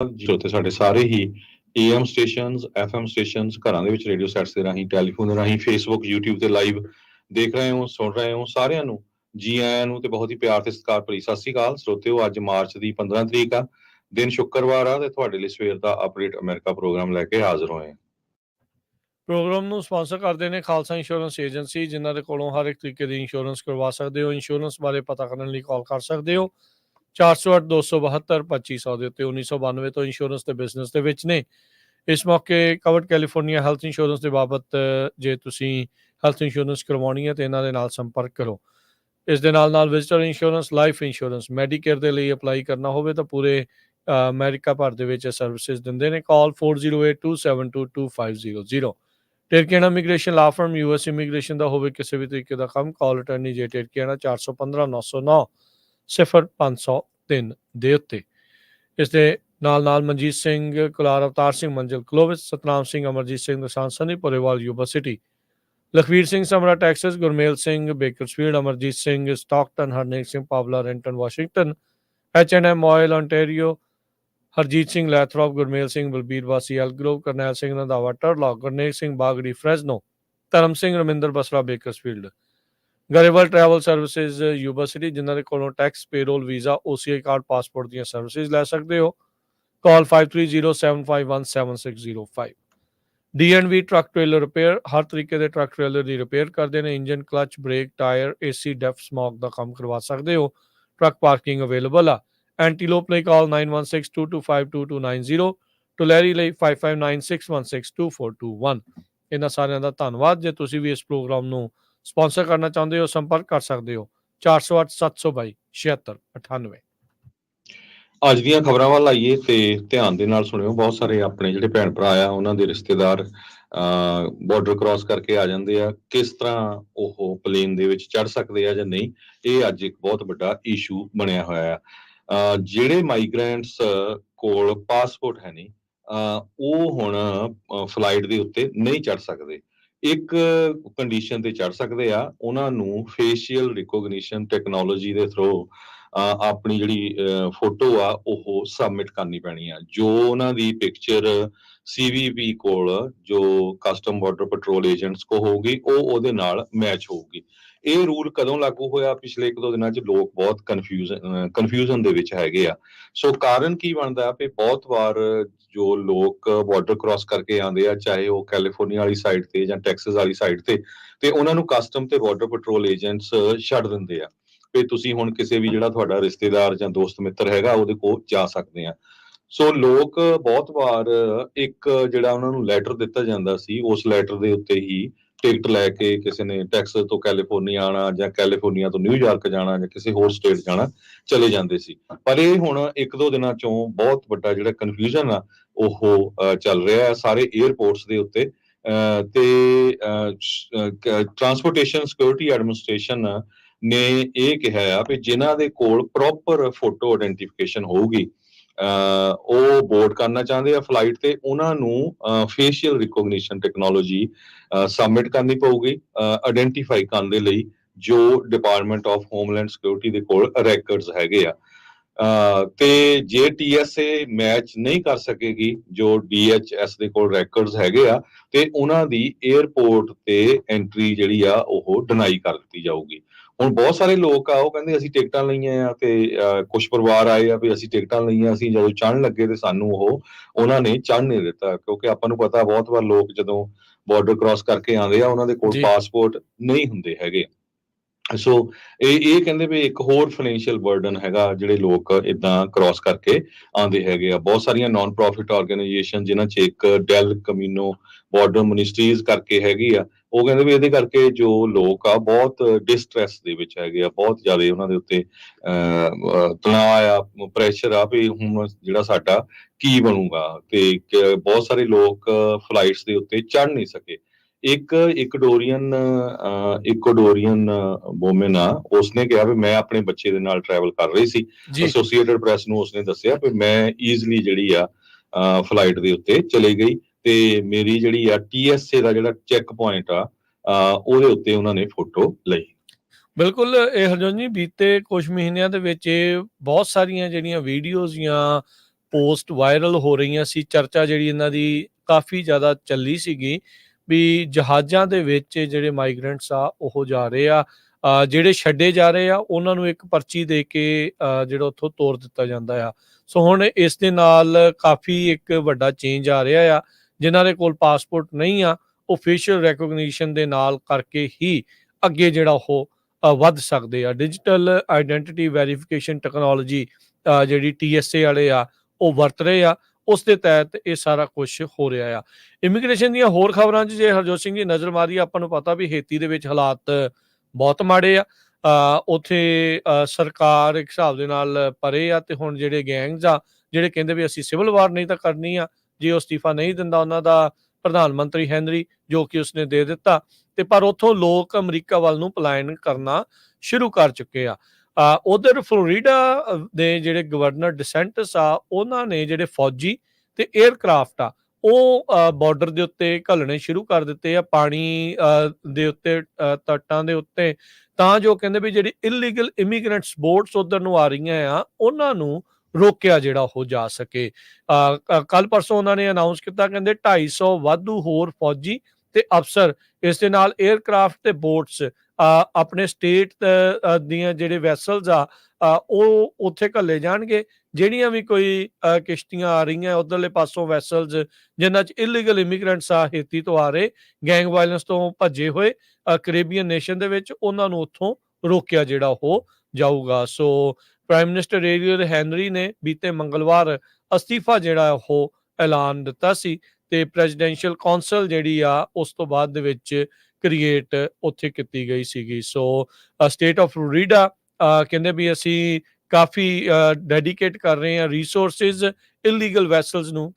ਸਰੋਤੇ ਸਾਡੇ ਸਾਰੇ ਹੀ AM ਸਟੇਸ਼ਨਸ, FM ਸਟੇਸ਼ਨਸ, ਘਰਾਂ ਦੇ ਵਿੱਚ ਰੇਡੀਓ ਸੈਟਸ ਦੇ ਰਾਹੀਂ, ਟੈਲੀਫੋਨ ਦੇ ਰਾਹੀਂ, ਫੇਸਬੁੱਕ, YouTube ਤੇ ਲਾਈਵ ਦੇਖ ਰਹੇ ਹੋ, ਸੁਣ ਰਹੇ ਹੋ, ਸਾਰਿਆਂ ਨੂੰ ਜੀ ਆਇਆਂ ਨੂੰ ਤੇ ਬਹੁਤ ਹੀ ਪਿਆਰ ਤੇ ਸਤਿਕਾਰ ਭਰੀ ਸਤਿ ਸ੍ਰੀ ਅਕਾਲ। ਸਰੋਤਿਓ, ਅੱਜ ਮਾਰਚ ਦੀ 15 ਤਰੀਕ ਆ, ਦਿਨ ਸ਼ੁੱਕਰਵਾਰ ਆ ਤੇ ਤੁਹਾਡੇ ਲਈ ਸਵੇਰ ਦਾ ਅਪਡੇਟ ਅਮਰੀਕਾ ਪ੍ਰੋਗਰਾਮ ਲੈ ਕੇ ਹਾਜ਼ਰ ਹੋਏ ਹਾਂ। ਪ੍ਰੋਗਰਾਮ ਨੂੰ ਸਪਾਂਸਰ ਕਰਦੇ ਨੇ ਖਾਲਸਾ ਇੰਸ਼ੋਰੈਂਸ ਏਜੰਸੀ, ਜਿਨ੍ਹਾਂ ਦੇ ਕੋਲੋਂ ਹਰ ਇੱਕ ਤਰੀਕੇ ਦੀ ਇੰਸ਼ੋਰੈਂਸ ਕਰਵਾ ਸਕਦੇ ਹੋ। ਇੰਸ਼ੋਰੈਂਸ ਬਾਰੇ ਪਤਾ ਕਰਨ ਲਈ ਕਾਲ ਕਰ ਸਕਦੇ ਹੋ 408-272-2500 ਦੇ ਉੱਤੇ। 1992 ਤੋਂ ਇੰਸ਼ੋਰੈਂਸ ਤੇ ਬਿਜ਼ਨਸ ਦੇ ਵਿੱਚ ਨੇ। ਇਸ ਮੌਕੇ ਕਵਰਡ ਕੈਲੀਫੋਰਨੀਆ ਹੈਲਥ ਇੰਸ਼ੋਰੈਂਸ ਦੇ ਬਾਬਤ ਜੇ ਤੁਸੀਂ ਹੈਲਥ ਇੰਸ਼ੋਰੈਂਸ ਕਰਵਾਉਣੀ ਹੈ ਤਾਂ ਇਹਨਾਂ ਦੇ ਨਾਲ ਸੰਪਰਕ ਕਰੋ। ਇਸ ਦੇ ਨਾਲ visitor insurance, life insurance, Medicare ਦੇ ਲਈ ਅਪਲਾਈ ਕਰਨਾ ਹੋਵੇ ਤਾਂ ਪੂਰੇ ਅਮਰੀਕਾ ਭਰ ਦੇ ਵਿੱਚ ਸਰਵਿਸਿਜ਼ ਦਿੰਦੇ ਨੇ। ਕਾਲ 4082722500। ਟਿਰਕੀਆਨਾ ਇਮੀਗ੍ਰੇਸ਼ਨ ਲਾ ਫਰਮ, US ਇਮੀਗ੍ਰੇਸ਼ਨ ਦਾ ਹੋਵੇ ਕਿਸੇ ਵੀ ਤਰੀਕੇ ਦਾ ਕੰਮ, ਕਾਲ ਅਟਰਨੀ ਜੇ ਟਿਰਕੀਆਨਾ 415-909-0503 ਦੇ ਉੱਤੇ। ਇਸ ਦੇ ਨਾਲ Manjeet Singh Kular, Avtar Singh Manzil Clovis, Satnam Singh, Amarjit Singh Dosanjh Sunny Purewal Yuba City, Lakhvir Singh Samra Texas, Gurmel Singh Bakersfield, Amarjit Singh Stockton, Harnek Singh Pawla Renton Washington, H&M oil ontario, Harjit Singh Lathrop, Gurmel Singh Balbir ਵਾਸੀ Elk Grove, Karnail Singh Randhawa ਟਰਲੌਕ, Gurnek Singh Bagri Fresno, Dharam Singh Raminder Basra Bakersfield, Grewal travel services Yuba City, ਜਿਨ੍ਹਾਂ ਦੇ ਕੋਲੋਂ tax, payroll, visa, OCI card, passport ਦੀਆਂ ਸਰਵਿਸਿਜ਼ ਲੈ ਸਕਦੇ ਹੋ। Call 5307517605। D&V truck trailer repair, ਹਰ ਤਰੀਕੇ ਦੇ ਟਰੱਕ ਟ੍ਰੇਲਰ ਦੀ ਰਿਪੇਅਰ ਕਰਦੇ ਨੇ। Engine, clutch, brake, tyre, AC, DEF, smoke ਦਾ ਕੰਮ ਕਰਵਾ ਸਕਦੇ ਹੋ। ਟਰੱਕ ਪਾਰਕਿੰਗ ਅਵੇਲੇਬਲ ਆ। ਐਂਟੀਲੋਪ ਲਈ ਕਾਲ 9162252290, ਟੁਲੈਰੀ ਲਈ 5596162421। ਇਹਨਾਂ ਸਾਰਿਆਂ ਦਾ ਧੰਨਵਾਦ। ਜੇ ਤੁਸੀਂ ਵੀ ਇਸ ਪ੍ਰੋਗਰਾਮ ਨੂੰ ਸਪਾਂਸਰ ਕਰਨਾ ਚਾਹੁੰਦੇ ਹੋ, ਸੰਪਰਕ ਕਰ ਸਕਦੇ ਹੋ 408-722-7698। ਅੱਜ ਦੀਆਂ ਖਬਰਾਂ ਵੱਲ ਆਈਏ ਤੇ ਧਿਆਨ ਦੇ ਨਾਲ ਸੁਣਿਓ। ਬਹੁਤ ਸਾਰੇ ਆਪਣੇ ਜਿਹੜੇ ਭੈਣ ਭਰਾ ਆ, ਉਹਨਾਂ ਦੇ ਰਿਸ਼ਤੇਦਾਰ ਬਾਰਡਰ ਕ੍ਰਾਸ ਕਰਕੇ ਆ ਜਾਂਦੇ ਆ। ਕਿਸ ਤਰ੍ਹਾਂ ਉਹ ਪਲੇਨ ਦੇ ਵਿੱਚ ਚੜ ਸਕਦੇ ਆ ਜਾਂ ਨਹੀਂ, ਇਹ ਅੱਜ ਇੱਕ ਬਹੁਤ ਵੱਡਾ ਇਸ਼ੂ ਬਣਿਆ ਹੋਇਆ ਆ। ਜਿਹੜੇ ਮਾਈਗ੍ਰੈਂਟਸ ਕੋਲ ਪਾਸਪੋਰਟ ਹੈ ਨਹੀਂ, ਉਹ ਹੁਣ ਫਲਾਈਟ ਦੇ ਉੱਤੇ ਨਹੀਂ ਚੜ ਸਕਦੇ। ਇੱਕ ਕੰਡੀਸ਼ਨ ਤੇ ਚੜ ਸਕਦੇ ਆ, ਉਹਨਾਂ ਨੂੰ ਫੇਸ਼ੀਅਲ ਰਿਕੋਗਨੀਸ਼ਨ ਟੈਕਨੋਲੋਜੀ ਦੇ ਥਰੂ ਆਪਣੀ ਜਿਹੜੀ ਫੋਟੋ ਆ ਉਹ ਸਬਮਿਟ ਕਰਨੀ ਪੈਣੀ ਆ। ਜੋ ਉਹਨਾਂ ਦੀ ਪਿਕਚਰ CBP ਕੋਲ, ਜੋ ਕਸਟਮ ਬਾਰਡਰ ਪੈਟਰੋਲ ਏਜੰਟਸ ਕੋ ਹੋਊਗੀ, ਉਹ ਉਹਦੇ ਨਾਲ ਮੈਚ ਹੋਊਗੀ। ਇਹ ਰੂਲ ਕਦੋਂ ਲਾਗੂ ਹੋਇਆ? ਪਿਛਲੇ 1-2 ਦਿਨਾਂ 'ਚ ਲੋਕ ਬਹੁਤ ਕਨਫਿਊਜ਼ਨ ਦੇ ਵਿੱਚ ਹੈਗੇ ਆ। ਸੋ ਕਾਰਨ ਕੀ ਬਣਦਾ ਵੀ ਬਹੁਤ ਵਾਰ ਜੋ ਲੋਕ ਬਾਰਡਰ ਕ੍ਰਾਸ ਕਰਕੇ ਆਉਂਦੇ ਆ, ਚਾਹੇ ਉਹ ਕੈਲੀਫੋਰਨੀਆ ਵਾਲੀ ਸਾਈਡ ਤੇ ਜਾਂ ਟੈਕਸਸ ਵਾਲੀ ਸਾਈਡ ਤੇ ਉਹਨਾਂ ਨੂੰ ਕਸਟਮ ਤੇ ਬਾਰਡਰ ਪੈਟਰੋਲ ਏਜੰਟਸ ਛੱਡ ਦਿੰਦੇ ਆ ਵੀ ਤੁਸੀਂ ਹੁਣ ਕਿਸੇ ਵੀ ਜਿਹੜਾ ਤੁਹਾਡਾ ਰਿਸ਼ਤੇਦਾਰ ਜਾਂ ਦੋਸਤ ਮਿੱਤਰ ਹੈਗਾ ਉਹਦੇ ਕੋਲ ਜਾ ਸਕਦੇ ਆ। ਸੋ ਲੋਕ ਬਹੁਤ ਵਾਰ ਇੱਕ ਜਿਹੜਾ ਉਹਨਾਂ ਨੂੰ ਲੈਟਰ ਦਿੱਤਾ ਜਾਂਦਾ ਸੀ, ਉਸ ਲੈਟਰ ਦੇ ਉੱਤੇ ਹੀ ਟਿਕਟ ਲੈ ਕੇ ਕਿਸੇ ਨੇ ਟੈਕਸਸ ਤੋਂ ਕੈਲੀਫੋਰਨੀਆ ਆਉਣਾ ਜਾਂ ਕੈਲੀਫੋਰਨੀਆ ਤੋਂ ਨਿਊਯਾਰਕ ਜਾਣਾ ਜਾਂ ਕਿਸੇ ਹੋਰ ਸਟੇਟ ਜਾਣਾ, ਚਲੇ ਜਾਂਦੇ ਸੀ। ਪਰ ਇਹ ਹੁਣ 1-2 ਦਿਨਾਂ ਚੋਂ ਬਹੁਤ ਵੱਡਾ ਜਿਹੜਾ ਕਨਫਿਊਜ਼ਨ ਆ ਉਹ ਚੱਲ ਰਿਹਾ ਹੈ ਸਾਰੇ ਏਅਰਪੋਰਟਸ ਦੇ ਉੱਤੇ। ਤੇ ਟਰਾਂਸਪੋਰਟੇਸ਼ਨ ਸਿਕਿਉਰਿਟੀ ਐਡਮਿਨਿਸਟ੍ਰੇਸ਼ਨ ਨੇ ਇਹ ਕਿਹਾ ਆ ਵੀ ਜਿਨ੍ਹਾਂ ਦੇ ਕੋਲ ਪ੍ਰੋਪਰ ਫੋਟੋ ਆਇਡੈਂਟੀਫਿਕੇਸ਼ਨ ਹੋਊਗੀ, ਉਹ ਬੋਰਡ ਕਰਨਾ ਚਾਹੁੰਦੇ ਆ ਫਲਾਈਟ ਤੇ, ਉਹਨਾਂ ਨੂੰ ਫੇਸ਼ੀਅਲ ਰਿਕੋਗਨੀਸ਼ਨ ਟੈਕਨੋਲੋਜੀ ਸਬਮਿਟ ਕਰਨੀ ਪਊਗੀ ਆਇਡੈਂਟੀਫਾਈ ਕਰਨ ਦੇ ਲਈ, ਜੋ ਡਿਪਾਰਟਮੈਂਟ ਆਫ ਹੋਮਲੈਂਡ ਸਿਕਿਉਰਿਟੀ ਦੇ ਕੋਲ ਰੈਕਰਡਸ ਹੈਗੇ ਆ। ਤੇ ਜੇ TSA ਮੈਚ ਨਹੀਂ ਕਰ ਸਕੇਗੀ, ਜੋ DHS ਦੇ ਕੋਲ ਰੈਕਰਡਸ ਹੈਗੇ ਆ, ਤੇ ਉਹਨਾਂ ਦੀ 에ਅਰਪੋਰਟ ਤੇ ਐਂਟਰੀ ਜਿਹੜੀ ਆ ਉਹ ਡਿਨਾਈ ਕਰ ਦਿੱਤੀ ਜਾਊਗੀ। ਹੁਣ ਬਹੁਤ ਸਾਰੇ ਲੋਕ ਆ, ਉਹ ਕਹਿੰਦੇ ਅਸੀਂ ਟਿਕਟਾਂ ਲਈਆਂ ਆ, ਤੇ ਕੁਝ ਪਰਿਵਾਰ ਆਏ ਆ ਵੀ ਅਸੀਂ ਟਿਕਟਾਂ ਲਈਆਂ, ਅਸੀਂ ਜਦੋਂ ਚੜ੍ਹਨ ਲੱਗੇ ਤੇ ਸਾਨੂੰ ਉਹਨਾਂ ਨੇ ਚੜ੍ਹ ਨਹੀਂ ਦਿੱਤਾ। ਕਿਉਂਕਿ ਆਪਾਂ ਨੂੰ ਪਤਾ ਬਹੁਤ ਵਾਰ ਲੋਕ ਜਦੋਂ ਬਾਰਡਰ ਕ੍ਰਾਸ ਕਰਕੇ ਆਉਂਦੇ ਆ, ਉਹਨਾਂ ਦੇ ਕੋਲ ਪਾਸਪੋਰਟ ਨਹੀਂ ਹੁੰਦੇ ਹੈਗੇ। ਸੋ ਇਹ ਕਹਿੰਦੇ ਵੀ ਇੱਕ ਹੋਰ ਫਾਈਨੈਂਸ਼ੀਅਲ ਬਰਡਨ ਹੈਗਾ ਜਿਹੜੇ ਲੋਕ ਇਦਾਂ ਕ੍ਰਾਸ ਕਰਕੇ ਆਉਂਦੇ ਹੈਗੇ ਆ। ਬਹੁਤ ਸਾਰੀਆਂ ਨਾਨ ਪ੍ਰੋਫਿਟ ਆਰਗੇਨਾਈਜੇਸ਼ਨ, ਜਿਨ੍ਹਾਂ 'ਚ ਇੱਕ ਡੈਲ ਕਮਿਨੋ ਬਾਰਡਰ ਮਿਨਿਸਟਰੀਜ਼ ਕਰਕੇ ਹੈਗੀ ਆ, ਉਹ ਕਹਿੰਦੇ ਵੀ ਇਹਦੇ ਕਰਕੇ ਜੋ ਲੋਕ ਆ ਬਹੁਤ ਡਿਸਟ੍ਰੈਸ ਦੇ ਵਿੱਚ ਹੈਗੇ ਆ, ਬਹੁਤ ਜ਼ਿਆਦਾ ਉਹਨਾਂ ਦੇ ਉੱਤੇ ਤਣਾਅ ਆ, ਪ੍ਰੈਸ਼ਰ ਆ ਵੀ ਹੁਣ ਜਿਹੜਾ ਸਾਡਾ ਕੀ ਬਣੂਗਾ। ਤੇ ਬਹੁਤ ਸਾਰੇ ਲੋਕ ਫਲਾਈਟਸ ਦੇ ਉੱਤੇ ਚੜ੍ਹ ਨਹੀਂ ਸਕੇ। ਇੱਕ ਇਕਡੋਰੀਅਨ ਵੂਮਨ ਆ, ਉਸਨੇ ਕਿਹਾ ਵੀ ਮੈਂ ਆਪਣੇ ਬੱਚੇ ਦੇ ਨਾਲ ਟਰੈਵਲ ਕਰ ਰਹੀ ਸੀ। ਐਸੋਸੀਏਟਡ ਪ੍ਰੈਸ ਨੂੰ ਉਸਨੇ ਦੱਸਿਆ ਵੀ ਮੈਂ ਈਜ਼ਲੀ ਜਿਹੜੀ ਆ ਫਲਾਈਟ ਦੇ ਉੱਤੇ ਚਲੀ ਗਈ, ਤੇ ਮੇਰੀ ਜਿਹੜੀ ਆ TSA ਦਾ ਜਿਹੜਾ ਚੈੱਕ ਪੁਆਇੰਟ ਆ, ਉਹਦੇ ਉੱਤੇ ਉਹਨਾਂ ਨੇ ਫੋਟੋ ਲਈ। ਬਿਲਕੁਲ। ਇਹ ਹਰਜੋਤ ਜੀ, ਬੀਤੇ ਕੁਝ ਮਹੀਨਿਆਂ ਦੇ ਵਿੱਚ ਬਹੁਤ ਸਾਰੀਆਂ ਜਿਹੜੀਆਂ ਵੀਡੀਓਜ਼ ਜਾਂ ਪੋਸਟ ਵਾਇਰਲ ਹੋ ਰਹੀਆਂ ਸੀ, ਚਰਚਾ ਜਿਹੜੀ ਇਹਨਾਂ ਦੀ ਕਾਫੀ ਜ਼ਿਆਦਾ ਚੱਲੀ ਸੀਗੀ ਵੀ ਜਹਾਜ਼ਾਂ ਦੇ ਵਿੱਚ ਜਿਹੜੇ ਮਾਈਗ੍ਰੈਂਟਸ ਆ ਉਹ ਜਾ ਰਹੇ ਆ, ਜਿਹੜੇ ਛੱਡੇ ਜਾ ਰਹੇ ਆ ਉਹਨਾਂ ਨੂੰ ਇੱਕ ਪਰਚੀ ਦੇ ਕੇ ਜਿਹੜਾ ਉੱਥੋਂ ਤੋਰ ਦਿੱਤਾ ਜਾਂਦਾ ਆ। ਸੋ ਹੁਣ ਇਸ ਦੇ ਨਾਲ ਕਾਫੀ ਇੱਕ ਵੱਡਾ ਚੇਂਜ ਆ ਰਿਹਾ ਆ। ਜਿਨ੍ਹਾਂ ਦੇ ਕੋਲ ਪਾਸਪੋਰਟ ਨਹੀਂ ਆ ਉਹ ਫੇਸ਼ੀਅਲ ਰੈਕੋਗਨੀਸ਼ਨ ਦੇ ਨਾਲ ਕਰਕੇ ਹੀ ਅੱਗੇ ਜਿਹੜਾ ਉਹ ਵੱਧ ਸਕਦੇ ਆ। ਡਿਜੀਟਲ ਆਈਡੈਂਟੀਟੀ ਵੈਰੀਫਿਕੇਸ਼ਨ ਟੈਕਨੋਲੋਜੀ ਜਿਹੜੀ TSA ਵਾਲੇ ਆ ਉਹ ਵਰਤ ਰਹੇ ਆ, ਉਸ ਦੇ ਤਹਿਤ ਇਹ ਸਾਰਾ ਕੁਝ ਹੋ ਰਿਹਾ ਆ। ਇਮੀਗ੍ਰੇਸ਼ਨ ਦੀਆਂ ਹੋਰ ਖਬਰਾਂ 'ਚ ਜੇ ਹਰਜੋਤ ਸਿੰਘ ਦੀ ਨਜ਼ਰ ਮਾਰੀ, ਆਪਾਂ ਨੂੰ ਪਤਾ ਵੀ ਹੇਤੀ ਦੇ ਵਿੱਚ ਹਾਲਾਤ ਬਹੁਤ ਮਾੜੇ ਆ। ਉੱਥੇ ਸਰਕਾਰ ਇੱਕ ਹਿਸਾਬ ਦੇ ਨਾਲ ਪਰੇ ਆ, ਤੇ ਹੁਣ ਜਿਹੜੇ ਗੈਂਗਸ ਆ ਜਿਹੜੇ ਕਹਿੰਦੇ ਵੀ ਅਸੀਂ ਸਿਵਲ ਵਾਰ ਨਹੀਂ ਤਾਂ ਕਰਨੀ ਆ, ਜੇ ਉਹ ਅਸਤੀਫਾ ਨਹੀਂ ਦਿੰਦਾ ਉਹਨਾਂ ਦਾ ਪ੍ਰਧਾਨ ਮੰਤਰੀ ਹੈਨਰੀ, ਜੋ ਕਿ ਉਸਨੇ ਦੇ ਦਿੱਤਾ, ਤੇ ਪਰ ਉੱਥੋਂ ਲੋਕ ਅਮਰੀਕਾ ਵੱਲ ਨੂੰ ਪਲਾਇਨ ਕਰਨਾ ਸ਼ੁਰੂ ਕਰ ਚੁੱਕੇ ਆ। ਉਧਰ ਫਲੋਰੀਡਾ ਦੇ ਜਿਹੜੇ ਗਵਰਨਰ ਡਿਸੈਂਟਸ ਆ ਉਹਨਾਂ ਨੇ ਜਿਹੜੇ ਫੌਜੀ ਤੇ 에ਅਰਕ੍ਰਾਫਟ ਆ ਉਹ ਬਾਰਡਰ ਦੇ ਉੱਤੇ ਘੱਲਣੇ ਸ਼ੁਰੂ ਕਰ ਦਿੱਤੇ ਆ, ਪਾਣੀ ਦੇ ਉੱਤੇ, ਤੱਟਾਂ ਦੇ ਉੱਤੇ, ਤਾਂ ਜੋ ਕਹਿੰਦੇ ਵੀ ਜਿਹੜੀ ਇਲੀਗਲ ਇਮੀਗ੍ਰੈਂਟਸ ਬੋਟਸ ਉਧਰ ਨੂੰ ਆ ਰਹੀਆਂ ਆ ਉਹਨਾਂ ਨੂੰ ਰੋਕਿਆ ਜਿਹੜਾ ਉਹ ਜਾ ਸਕੇ। ਕੱਲ ਪਰਸੋਂ ਉਹਨਾਂ ਨੇ ਅਨਾਉਂਸ ਕੀਤਾ, ਕਹਿੰਦੇ 250 ਵਾਧੂ ਹੋਰ ਫੌਜੀ ਤੇ ਅਫਸਰ ਇਸ ਦੇ ਨਾਲ 에ਅਰਕ੍ਰਾਫਟ ਤੇ ਬੋਟਸ ਆਪਣੇ ਸਟੇਟ ਦੀਆਂ ਜਿਹੜੇ ਵੈਸਲਸ ਆ ਉਹ ਉੱਥੇ ਘੱਲੇ ਜਾਣਗੇ। ਜਿਹੜੀਆਂ ਵੀ ਕੋਈ ਕਿਸ਼ਤੀਆਂ ਆ ਰਹੀਆਂ ਉਧਰਲੇ ਪਾਸੋਂ ਵੈਸਲਸ ਜਿਨ੍ਹਾਂ 'ਚ ਇਲੀਗਲ ਇਮੀਗ੍ਰੈਂਟਸ ਆ ਹੇਤੀ ਤੋਂ ਆ ਰਹੇ, ਗੈਂਗ ਵਾਇਲੈਂਸ ਤੋਂ ਭੱਜੇ ਹੋਏ ਕੈਰੇਬੀਅਨ ਨੇਸ਼ਨ ਦੇ ਵਿੱਚ, ਉਹਨਾਂ ਨੂੰ ਉੱਥੋਂ ਰੋਕਿਆ ਜਿਹੜਾ ਉਹ ਜਾਊਗਾ। ਸੋ ਪ੍ਰਾਈਮ ਮਿਨਿਸਟਰ ਏਰੀਅਲ ਹੈਨਰੀ ਨੇ ਬੀਤੇ ਮੰਗਲਵਾਰ ਅਸਤੀਫਾ ਜਿਹੜਾ ਉਹ ਐਲਾਨ ਦਿੱਤਾ ਸੀ, ਤੇ ਪ੍ਰੈਜ਼ੀਡੈਂਸ਼ੀਅਲ ਕੌਂਸਲ ਜਿਹੜੀ ਆ ਉਸ ਤੋਂ ਬਾਅਦ ਦੇ ਵਿੱਚ ਕ੍ਰੀਏਟ ਉੱਥੇ ਕੀਤੀ ਗਈ ਸੀਗੀ। ਸੋ ਸਟੇਟ ਆਫ ਫਲੋਰੀਡਾ ਕਹਿੰਦੇ ਵੀ ਅਸੀਂ ਕਾਫੀ ਡੈਡੀਕੇਟ ਕਰ ਰਹੇ ਹਾਂ ਰਿਸੋਰਸਿਸ ਇਲੀਗਲ ਵੈਸਲਸ ਨੂੰ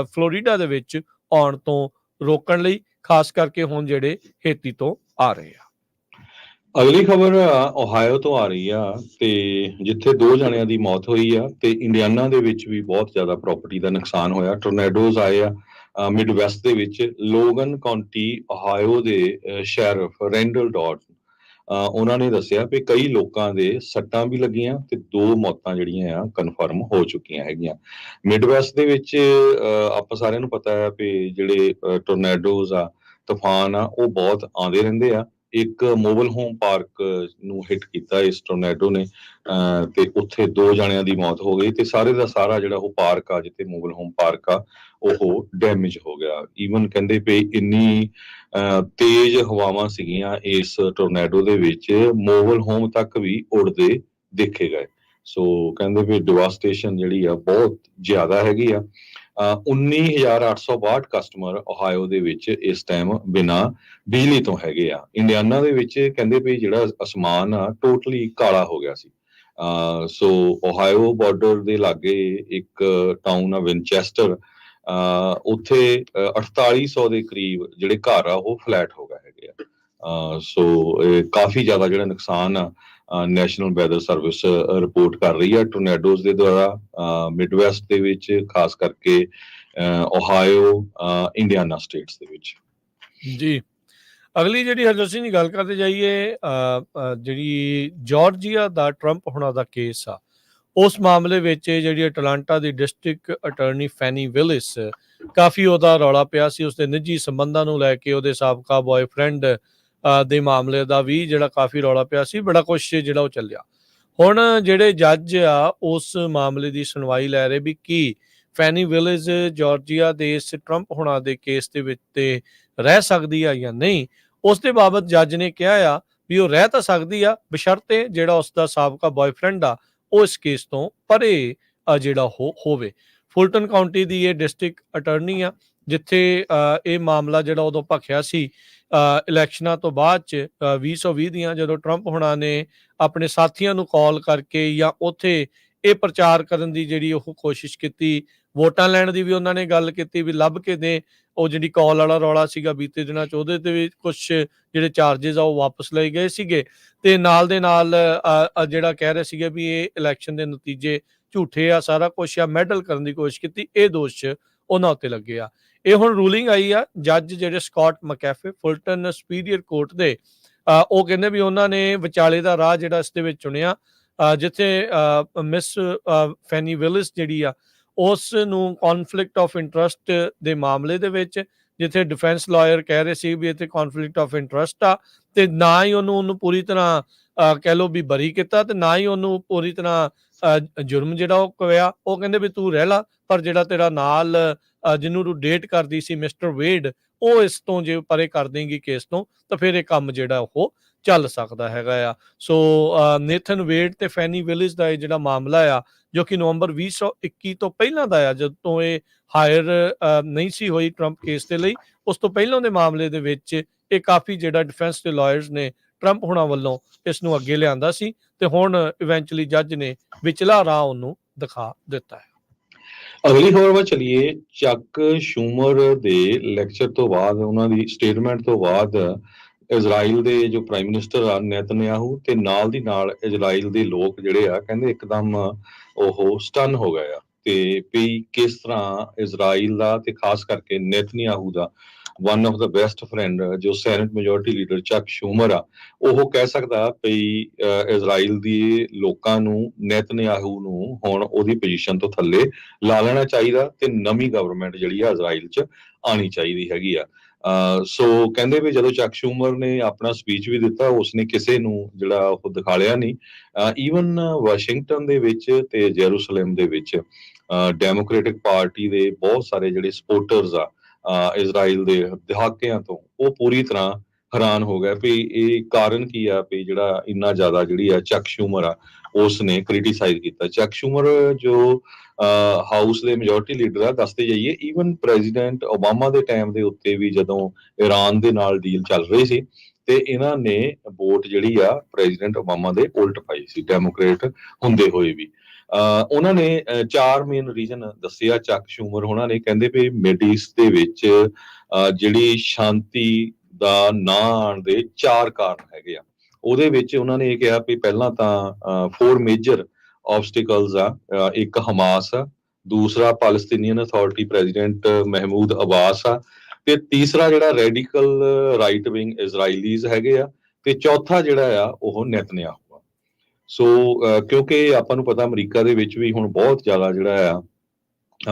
ਫਲੋਰੀਡਾ ਦੇ ਵਿੱਚ ਆਉਣ ਤੋਂ ਰੋਕਣ ਲਈ, ਖਾਸ ਕਰਕੇ ਹੁਣ ਜਿਹੜੇ ਹੇਤੀ ਤੋਂ ਆ ਰਹੇ ਆ। ਅਗਲੀ ਖਬਰ ਓਹਾਇਓ ਤੋਂ ਆ ਰਹੀ ਆ, ਤੇ ਜਿੱਥੇ 2 ਜਣਿਆਂ ਦੀ ਮੌਤ ਹੋਈ ਆ, ਤੇ ਇੰਡੀਆਨਾ ਦੇ ਵਿੱਚ ਵੀ ਬਹੁਤ ਜ਼ਿਆਦਾ ਪ੍ਰਾਪਰਟੀ ਦਾ ਨੁਕਸਾਨ ਹੋਇਆ। ਟੋਰਨੇਡੋਜ਼ ਆਏ ਆ ਮਿਡ ਵੈਸਟ ਦੇ ਵਿੱਚ। ਲੋਗਨ ਕਾਉਂਟੀ ਓਹਾਇਓ ਦੇ ਸ਼ੈਰਿਫ ਰੈਂਡਲ ਡਾਟ ਉਹਨਾਂ ਨੇ ਦੱਸਿਆ ਵੀ ਕਈ ਲੋਕਾਂ ਦੇ ਸੱਟਾਂ ਵੀ ਲੱਗੀਆਂ ਤੇ 2 ਮੌਤਾਂ ਜਿਹੜੀਆਂ ਆ ਕਨਫਰਮ ਹੋ ਚੁੱਕੀਆਂ ਹੈਗੀਆਂ। ਮਿਡ ਵੈਸਟ ਦੇ ਵਿੱਚ ਆਪਾਂ ਸਾਰਿਆਂ ਨੂੰ ਪਤਾ ਹੈ ਵੀ ਜਿਹੜੇ ਟੋਰਨੇਡੋਜ਼ ਆ, ਤੂਫਾਨ ਆ, ਉਹ ਬਹੁਤ ਆਉਂਦੇ ਰਹਿੰਦੇ ਆ। ਇੱਕ ਮੋਬਾਈਲ ਹੋਮ ਪਾਰਕ ਨੂੰ ਹਿੱਟ ਕੀਤਾ ਇਸ ਟੋਰਨੇਡੋ ਨੇ, ਤੇ ਉੱਥੇ 2 ਜਣਿਆਂ ਦੀ ਮੌਤ ਹੋ ਗਈ, ਤੇ ਸਾਰੇ ਦਾ ਸਾਰਾ ਜਿਹੜਾ ਉਹ ਪਾਰਕ ਆ, ਜਿੱਥੇ ਮੋਬਾਈਲ ਹੋਮ ਪਾਰਕ ਆ, ਉਹ ਡੈਮੇਜ ਹੋ ਗਿਆ। ਈਵਨ ਕਹਿੰਦੇ ਵੀ ਇੰਨੀ ਤੇਜ਼ ਹਵਾਵਾਂ ਸੀਗੀਆਂ ਇਸ ਟੋਰਨੇਡੋ ਦੇ ਵਿੱਚ, ਮੋਬਾਈਲ ਹੋਮ ਤੱਕ ਵੀ ਉੜਦੇ ਦੇਖੇ ਗਏ। ਸੋ ਕਹਿੰਦੇ ਵੀ ਡਿਵਾਸਟੇਸ਼ਨ ਜਿਹੜੀ ਆ ਬਹੁਤ ਜ਼ਿਆਦਾ ਹੈਗੀ ਆ। 19,862 ਕਸਟਮਰ ਓਹਾਇਓ ਦੇ ਵਿੱਚ ਇਸ ਟਾਈਮ ਬਿਨਾਂ ਬਿਜਲੀ ਤੋਂ ਹੈਗੇ ਆ। ਇੰਡੀਆਨਾ ਦੇ ਵਿੱਚ ਕਹਿੰਦੇ ਵੀ ਜਿਹੜਾ ਅਸਮਾਨ ਆ ਟੋਟਲੀ ਕਾਲਾ ਹੋ ਗਿਆ ਸੀ। ਸੋ ਓਹਾਇਓ ਬਾਰਡਰ ਦੇ ਲਾਗੇ ਇੱਕ ਟਾਊਨ ਆ ਵਿਨਚੈਸਟਰ, ਉੱਥੇ 4800 ਦੇ ਕਰੀਬ ਜਿਹੜੇ ਘਰ ਆ ਉਹ ਫਲੈਟ ਹੋ ਗਏ ਹੈਗੇ ਆ। ਸੋ ਕਾਫੀ ਜ਼ਿਆਦਾ ਜਿਹੜਾ ਨੁਕਸਾਨ ਆ ਨੈਸ਼ਨਲ ਵੈਦਰ ਸਰਵਿਸ ਰਿਪੋਰਟ ਕਰ ਰਹੀ ਹੈ ਟੋਰਨੇਡੋਜ਼ ਦੇ ਦੁਆਰਾ ਮਿਡਵੈਸਟ ਦੇ ਵਿੱਚ, ਖਾਸ ਕਰਕੇ ਓਹਾਇਓ, ਇੰਡੀਆਨਾ ਸਟੇਟਸ ਦੇ ਵਿੱਚ। ਜੀ, ਅਗਲੀ ਜਿਹੜੀ ਹਰਜੋਤ ਸਿੰਘ ਦੀ ਗੱਲ ਕਰਦੇ ਜਾਈਏ, ਜਿਹੜੀ ਜਾਰਜੀਆ ਦਾ ਟਰੰਪ ਹੋਣਾ ਦਾ ਕੇਸ ਆ, ਉਸ ਮਾਮਲੇ ਵਿੱਚ ਜਿਹੜੀ ਅਟਲਾਂਟਾ ਦੀ ਡਿਸਟ੍ਰਿਕਟ ਅਟਾਰਨੀ ਫੈਨੀ ਵਿਲਿਸ, ਕਾਫੀ ਉਹਦਾ ਰੌਲਾ ਪਿਆ ਸੀ ਉਸਦੇ ਨਿੱਜੀ ਸੰਬੰਧਾਂ ਨੂੰ ਲੈ ਕੇ, ਉਹਦੇ ਸਾਬਕਾ ਬॉयਫ੍ਰੈਂਡ ਦੇ ਮਾਮਲੇ ਦਾ ਵੀ ਜਿਹੜਾ ਕਾਫੀ ਰੌਲਾ ਪਿਆ ਸੀ, ਬੜਾ ਕੁਛ ਜਿਹੜਾ ਉਹ ਚੱਲਿਆ। ਹੁਣ ਜਿਹੜੇ ਜੱਜ ਆ ਉਸ ਮਾਮਲੇ ਦੀ ਸੁਣਵਾਈ ਲੈ ਰਹੇ ਵੀ ਕੀ ਫੈਨੀ ਵਿਲਿਸ ਜਾਰਜੀਆ ਦੇ ਇਸ ਟਰੰਪ ਹੋਣਾ ਦੇ ਕੇਸ ਦੇ ਵਿੱਚ ਤੇ ਰਹਿ ਸਕਦੀ ਆ ਜਾਂ ਨਹੀਂ। ਉਸ ਦੇ ਬਾਬਤ ਜੱਜ ਨੇ ਕਿਹਾ ਆ ਵੀ ਉਹ ਰਹਿ ਤਾਂ ਸਕਦੀ ਆ, ਬਸ਼ਰਤੇ ਜਿਹੜਾ ਉਸਦਾ ਸਾਬਕਾ ਬॉयਫ੍ਰੈਂਡ ਆ ਉਹ ਇਸ ਕੇਸ ਤੋਂ ਪਰੇ ਜਿਹੜਾ ਹੋਵੇ। ਫੁਲਟਨ ਕਾਉਂਟੀ ਦੀ ਇਹ ਡਿਸਟ੍ਰਿਕਟ ਅਟਾਰਨੀ ਆ, ਜਿੱਥੇ ਇਹ ਮਾਮਲਾ ਜਿਹੜਾ ਉਦੋਂ ਭਖਿਆ ਸੀ ਇਲੈਕਸ਼ਨਾਂ ਤੋਂ ਬਾਅਦ 'ਚ 2020 ਦੀਆਂ, ਜਦੋਂ ਟਰੰਪ ਹੋਣਾ ਨੇ ਆਪਣੇ ਸਾਥੀਆਂ ਨੂੰ ਕਾਲ ਕਰਕੇ ਜਾਂ ਉੱਥੇ ਇਹ ਪ੍ਰਚਾਰ ਕਰਨ ਦੀ ਜਿਹੜੀ ਉਹ ਕੋਸ਼ਿਸ਼ ਕੀਤੀ, ਵੋਟਾਂ ਲੈਣ ਦੀ ਵੀ ਉਹਨਾਂ ਨੇ ਗੱਲ ਕੀਤੀ ਵੀ ਲੱਭ ਕੇ ਦੇ। ਉਹ ਜਿਹੜੀ ਕਾਲ ਵਾਲਾ ਰੌਲਾ ਸੀਗਾ ਬੀਤੇ ਦਿਨਾਂ 'ਚ, ਉਹਦੇ ਤੇ ਵੀ ਕੁਛ ਜਿਹੜੇ ਚਾਰਜਸ ਆ ਉਹ ਵਾਪਸ ਲਏ ਗਏ ਸੀਗੇ, ਤੇ ਨਾਲ ਦੇ ਨਾਲ ਜਿਹੜਾ ਕਹਿ ਰਹੇ ਸੀਗੇ ਵੀ ਇਹ ਇਲੈਕਸ਼ਨ ਦੇ ਨਤੀਜੇ ਝੂਠੇ ਆ, ਸਾਰਾ ਕੁਛ ਆ, ਮੈਡਲ ਕਰਨ ਦੀ ਕੋਸ਼ਿਸ਼ ਕੀਤੀ, ਇਹ ਦੋਸ਼ ਉਹਨਾਂ ਉੱਤੇ ਲੱਗੇ ਆ। ਇਹ ਹੁਣ ਰੂਲਿੰਗ ਆਈ ਆ, ਜੱਜ ਜਿਹੜੇ ਸਕਾਟ ਮੈਕੈਫੇ ਫੁਲਟਨ ਸੁਪੀਰੀਅਰ ਕੋਰਟ ਦੇ, ਉਹ ਕਹਿੰਦੇ ਵੀ ਉਹਨਾਂ ਨੇ ਵਿਚਾਲੇ ਦਾ ਰਾਹ ਜਿਹੜਾ ਇਸ ਦੇ ਵਿੱਚ ਚੁਣਿਆ, ਜਿੱਥੇ ਮਿਸ ਫੈਨੀ ਵਿਲਿਸ ਜਿਹੜੀ ਆ ਉਸ ਨੂੰ ਕੌਨਫਲਿਕਟ ਆਫ ਇੰਟਰਸਟ ਦੇ ਮਾਮਲੇ ਦੇ ਵਿੱਚ, ਜਿੱਥੇ ਡਿਫੈਂਸ ਲਾਇਰ ਕਹਿ ਰਹੇ ਸੀ ਵੀ ਇੱਥੇ ਕੌਨਫਲਿਕਟ ਆਫ ਇੰਟਰਸਟ ਆ, ਤੇ ਨਾ ਹੀ ਉਹਨੂੰ ਪੂਰੀ ਤਰ੍ਹਾਂ ਕਹਿ ਲਓ ਵੀ ਬਰੀ ਕੀਤਾ, ਤੇ ਨਾ ਹੀ ਉਹਨੂੰ ਪੂਰੀ ਤਰ੍ਹਾਂ ਜੁਰਮ ਜਿਹੜਾ ਉਹ ਕਰਿਆ। ਉਹ ਕਹਿੰਦੇ ਵੀ ਤੂੰ ਰਹਿ ਲਾ, ਪਰ ਜਿਹੜਾ ਤੇਰਾ ਨਾਲ ਜਿਹਨੂੰ ਤੂੰ ਡੇਟ ਕਰਦੀ ਸੀ ਮਿਸਟਰ ਵੇਡ, ਉਹ ਇਸ ਤੋਂ ਜੇ ਪਰੇ ਕਰ ਦੇਂਗੀ ਕੇਸ ਤੋਂ, ਤਾਂ ਫਿਰ ਇਹ ਕੰਮ ਜਿਹੜਾ ਉਹ ਚੱਲ ਸਕਦਾ ਹੈਗਾ ਆ। ਸੋ ਨੇਥਨ ਵੇਡ ਤੇ ਫੈਨੀ ਵਿਲਿਸ ਦਾ ਇਹ ਜਿਹੜਾ ਮਾਮਲਾ ਆ, ਜੋ ਕਿ ਨਵੰਬਰ 2021 ਤੋਂ ਪਹਿਲਾਂ ਦਾ ਆ, ਜਦੋਂ ਇਹ ਹਾਇਰ ਨਹੀਂ ਸੀ ਹੋਈ ਟਰੰਪ ਕੇਸ ਦੇ ਲਈ, ਉਸ ਤੋਂ ਪਹਿਲਾਂ ਦੇ ਮਾਮਲੇ ਦੇ ਵਿੱਚ ਇਹ ਕਾਫੀ ਜਿਹੜਾ ਡਿਫੈਂਸ ਦੇ ਲਾਇਰਸ ਨੇ ਟਰੰਪ ਹੁਣਾਂ ਵੱਲੋਂ ਇਸ ਨੂੰ ਅੱਗੇ ਲਿਆਂਦਾ ਸੀ, ਤੇ ਹੁਣ ਇਵੈਂਚੁਅਲੀ ਜੱਜ ਨੇ ਵਿਚਲਾ ਰਾਹ ਉਹਨੂੰ ਦਿਖਾ ਦਿੱਤਾ ਹੈ। ਅਗਲੀ ਖਬਰ ਵੱਲ ਚਲੀਏ। ਚੱਕ ਸ਼ੂਮਰ ਦੇ ਲੈਕਚਰ ਤੋਂ ਬਾਅਦ, ਉਹਨਾਂ ਦੀ ਸਟੇਟਮੈਂਟ ਤੋਂ ਬਾਅਦ, ਇਜ਼ਰਾਈਲ ਦੇ ਜੋ ਪ੍ਰਾਈਮ ਮਿਨਿਸਟਰ ਆ ਨੇਤਨਯਾਹੂ, ਤੇ ਨਾਲ ਦੀ ਨਾਲ ਇਜ਼ਰਾਈਲ ਦੇ ਲੋਕ ਜਿਹੜੇ ਆ ਕਹਿੰਦੇ ਇੱਕਦਮ ਉਹ ਸਟਨ ਹੋ ਗਏ ਆ, ਤੇ ਵੀ ਕਿਸ ਤਰ੍ਹਾਂ ਇਜ਼ਰਾਈਲ ਦਾ ਤੇ ਖਾਸ ਕਰਕੇ Netanyahu the one of the best friend ਜੋ ਸੈਨੇਟ ਮੈਜੋਰਟੀ ਲੀਡਰ ਚੱਕ ਸ਼ੂਮਰ ਆ, ਉਹ ਕਹਿ ਸਕਦਾ ਵੀ ਇਜ਼ਰਾਈਲ ਦੀ ਲੋਕਾਂ ਨੂੰ, ਨੇਤਨਯਾਹੂ ਨੂੰ ਹੁਣ ਉਹਦੀ ਪੋਜੀਸ਼ਨ ਤੋਂ ਥੱਲੇ ਲਾ ਲੈਣਾ ਚਾਹੀਦਾ, ਤੇ ਨਵੀਂ ਗਵਰਨਮੈਂਟ ਜਿਹੜੀ ਆ ਇਜ਼ਰਾਈਲ 'ਚ ਆਣੀ ਚਾਹੀਦੀ ਹੈਗੀ ਆ। ਸੋ ਕਹਿੰਦੇ ਵੀ ਜਦੋਂ ਚੱਕ ਸ਼ੂਮਰ ਨੇ ਆਪਣਾ ਸਪੀਚ ਵੀ ਦਿੱਤਾ, ਉਸਨੇ ਕਿਸੇ ਨੂੰ ਜਿਹੜਾ ਉਹ ਦਿਖਾਲਿਆ ਨਹੀਂ। ਈਵਨ ਵਾਸ਼ਿੰਗਟਨ ਦੇ ਵਿੱਚ ਤੇ ਜੈਰੂਸਲਮ ਦੇ ਵਿੱਚ ਡੈਮੋਕ੍ਰੈਟਿਕ ਪਾਰਟੀ ਦੇ ਬਹੁਤ ਸਾਰੇ ਜਿਹੜੇ ਸਪੋਰਟਰਸ ਆ ਇਜ਼ਰਾਈਲ ਦੇ ਦਹਾਕਿਆਂ ਤੋਂ, ਉਹ ਪੂਰੀ ਤਰ੍ਹਾਂ ਹੈਰਾਨ ਹੋ ਗਏ ਵੀ ਇਹ ਕਾਰਨ ਕੀ ਆ ਵੀ ਜਿਹੜਾ ਇੰਨਾ ਜ਼ਿਆਦਾ ਜਿਹੜੀ ਆ ਚੱਕ ਸ਼ੂਮਰ ਆ ਉਸਨੇ ਕ੍ਰਿਟੀਸਾਈਜ਼ ਕੀਤਾ। ਚੱਕ ਸ਼ੂਮਰ ਜੋ ਹਾਊਸ ਦੇ ਮੈਜੋਰਟੀ ਲੀਡਰ ਆ, ਦੱਸਦੇ ਜਾਈਏ ਈਵਨ ਪ੍ਰੈਜ਼ੀਡੈਂਟ ਓਬਾਮਾ ਦੇ ਟਾਈਮ ਦੇ ਉੱਤੇ ਵੀ ਜਦੋਂ ਇਰਾਨ ਦੇ ਨਾਲ ਡੀਲ ਚੱਲ ਰਹੀ ਸੀ, ਤੇ ਇਹਨਾਂ ਨੇ ਵੋਟ ਜਿਹੜੀ ਆ ਪ੍ਰੈਜ਼ੀਡੈਂਟ ਓਬਾਮਾ ਦੇ ਉਲਟ ਪਾਈ ਸੀ, ਡੈਮੋਕ੍ਰੇਟ ਹੁੰਦੇ ਹੋਏ ਵੀ। ਉਹਨਾਂ ਨੇ 4 ਮੇਨ ਰੀਜ਼ਨ ਦੱਸਿਆ ਚੱਕ ਸ਼ੂਮਰ ਉਹਨਾਂ ਨੇ, ਕਹਿੰਦੇ ਵੀ ਮਿਡਲ ਈਸਟ ਦੇ ਵਿੱਚ ਜਿਹੜੀ ਸ਼ਾਂਤੀ ਦਾ ਨਾ ਆਉਣ ਦੇ 4 ਕਾਰਨ ਹੈਗੇ ਆ। ਉਹਦੇ ਵਿੱਚ ਉਹਨਾਂ ਨੇ ਇਹ ਕਿਹਾ ਵੀ ਪਹਿਲਾਂ ਤਾਂ 4 ਮੇਜਰ ਆਬਸਟੀਕਲਸ ਆ। ਇੱਕ ਹਮਾਸ ਆ, ਦੂਸਰਾ ਪੈਲਸਤੀਨੀਅਨ ਅਥਾਰਟੀ ਪ੍ਰੈਜ਼ੀਡੈਂਟ ਮਹਿਮੂਦ ਅਬਾਸ ਆ, ਤੇ ਤੀਸਰਾ ਜਿਹੜਾ ਰੈਡੀਕਲ ਰਾਈਟ ਵਿੰਗ ਇਜ਼ਰਾਈਲੀਜ਼ ਹੈਗੇ ਆ, ਤੇ ਚੌਥਾ ਜਿਹੜਾ ਆ ਉਹ ਨੇਤਨਯਾਹੂ ਆ। ਸੋ ਕਿਉਂਕਿ ਆਪਾਂ ਨੂੰ ਪਤਾ ਅਮਰੀਕਾ ਦੇ ਵਿੱਚ ਵੀ ਹੁਣ ਬਹੁਤ ਜ਼ਿਆਦਾ ਜਿਹੜਾ ਆ